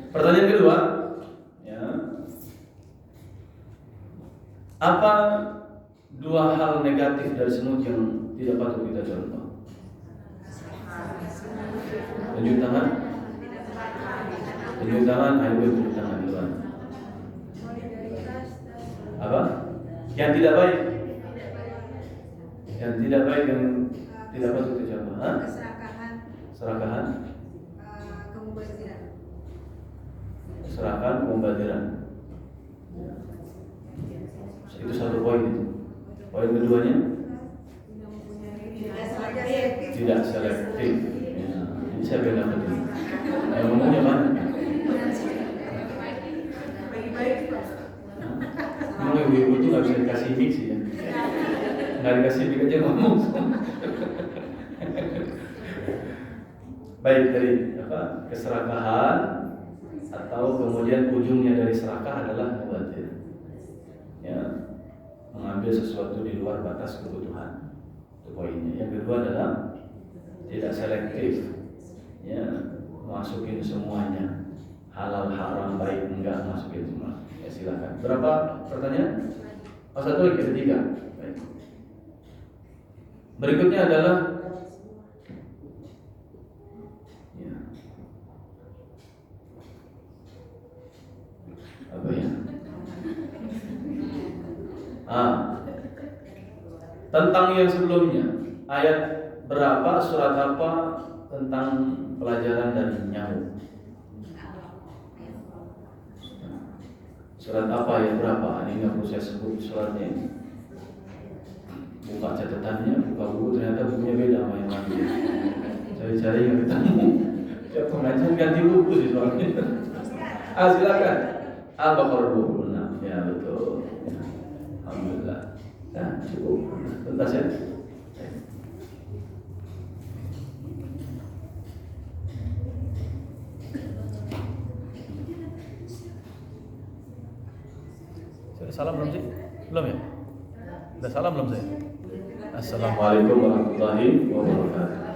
Pertanyaan kedua, ya, apa dua hal negatif dari semut yang tidak patut kita contoh? Tunjuk tangan. Tunjuk tangan, ayo tunjuk tangan duluan. Apa? Yang tidak baik. Yang tidak baik yang tidak baik itu siapa? Hah? Serakahan. Serahkan pembadiran. Itu satu poin itu. Poin keduanya tidak selektif. Ya, ini saya bela betul. Yang ngomongnya mana? Emang ibu-ibu itu nggak bisa dikasih mix ya? Nggak dikasih mix aja ngomong. Baik, dari apa? Keserakahan atau kemudian ujungnya dari serakah adalah mubadir. Ya, mengambil sesuatu di luar batas kebutuhan. Itu poinnya. Yang kedua adalah tidak selektif. Ya, masukin semuanya. Halal, haram, baik, enggak, masukin semua. Ya, silakan. Berapa pertanyaan? Oh, satu lagi, ada 3. Baik. Berikutnya adalah ya, apa ya? Tentang yang sebelumnya, ayat berapa, surat apa tentang pelajaran dari nyamuk? Surat apa, ayat berapa? Ini nggak perlu saya sebut suratnya ini. Buka catatannya, buka buku, ternyata bukunya beda sama yang lain. Cari-cari nggak ketemu. Tiap pengajian ganti buku sih soalnya. Silakan. Al-Baqarah 26. Ya betul. Alhamdulillah. Nah, cukup. Tuntas ya. Salam belum sih? Belum ya? Udah salam belum saya? Assalamualaikum Assalamualaikum warahmatullahi wabarakatuh.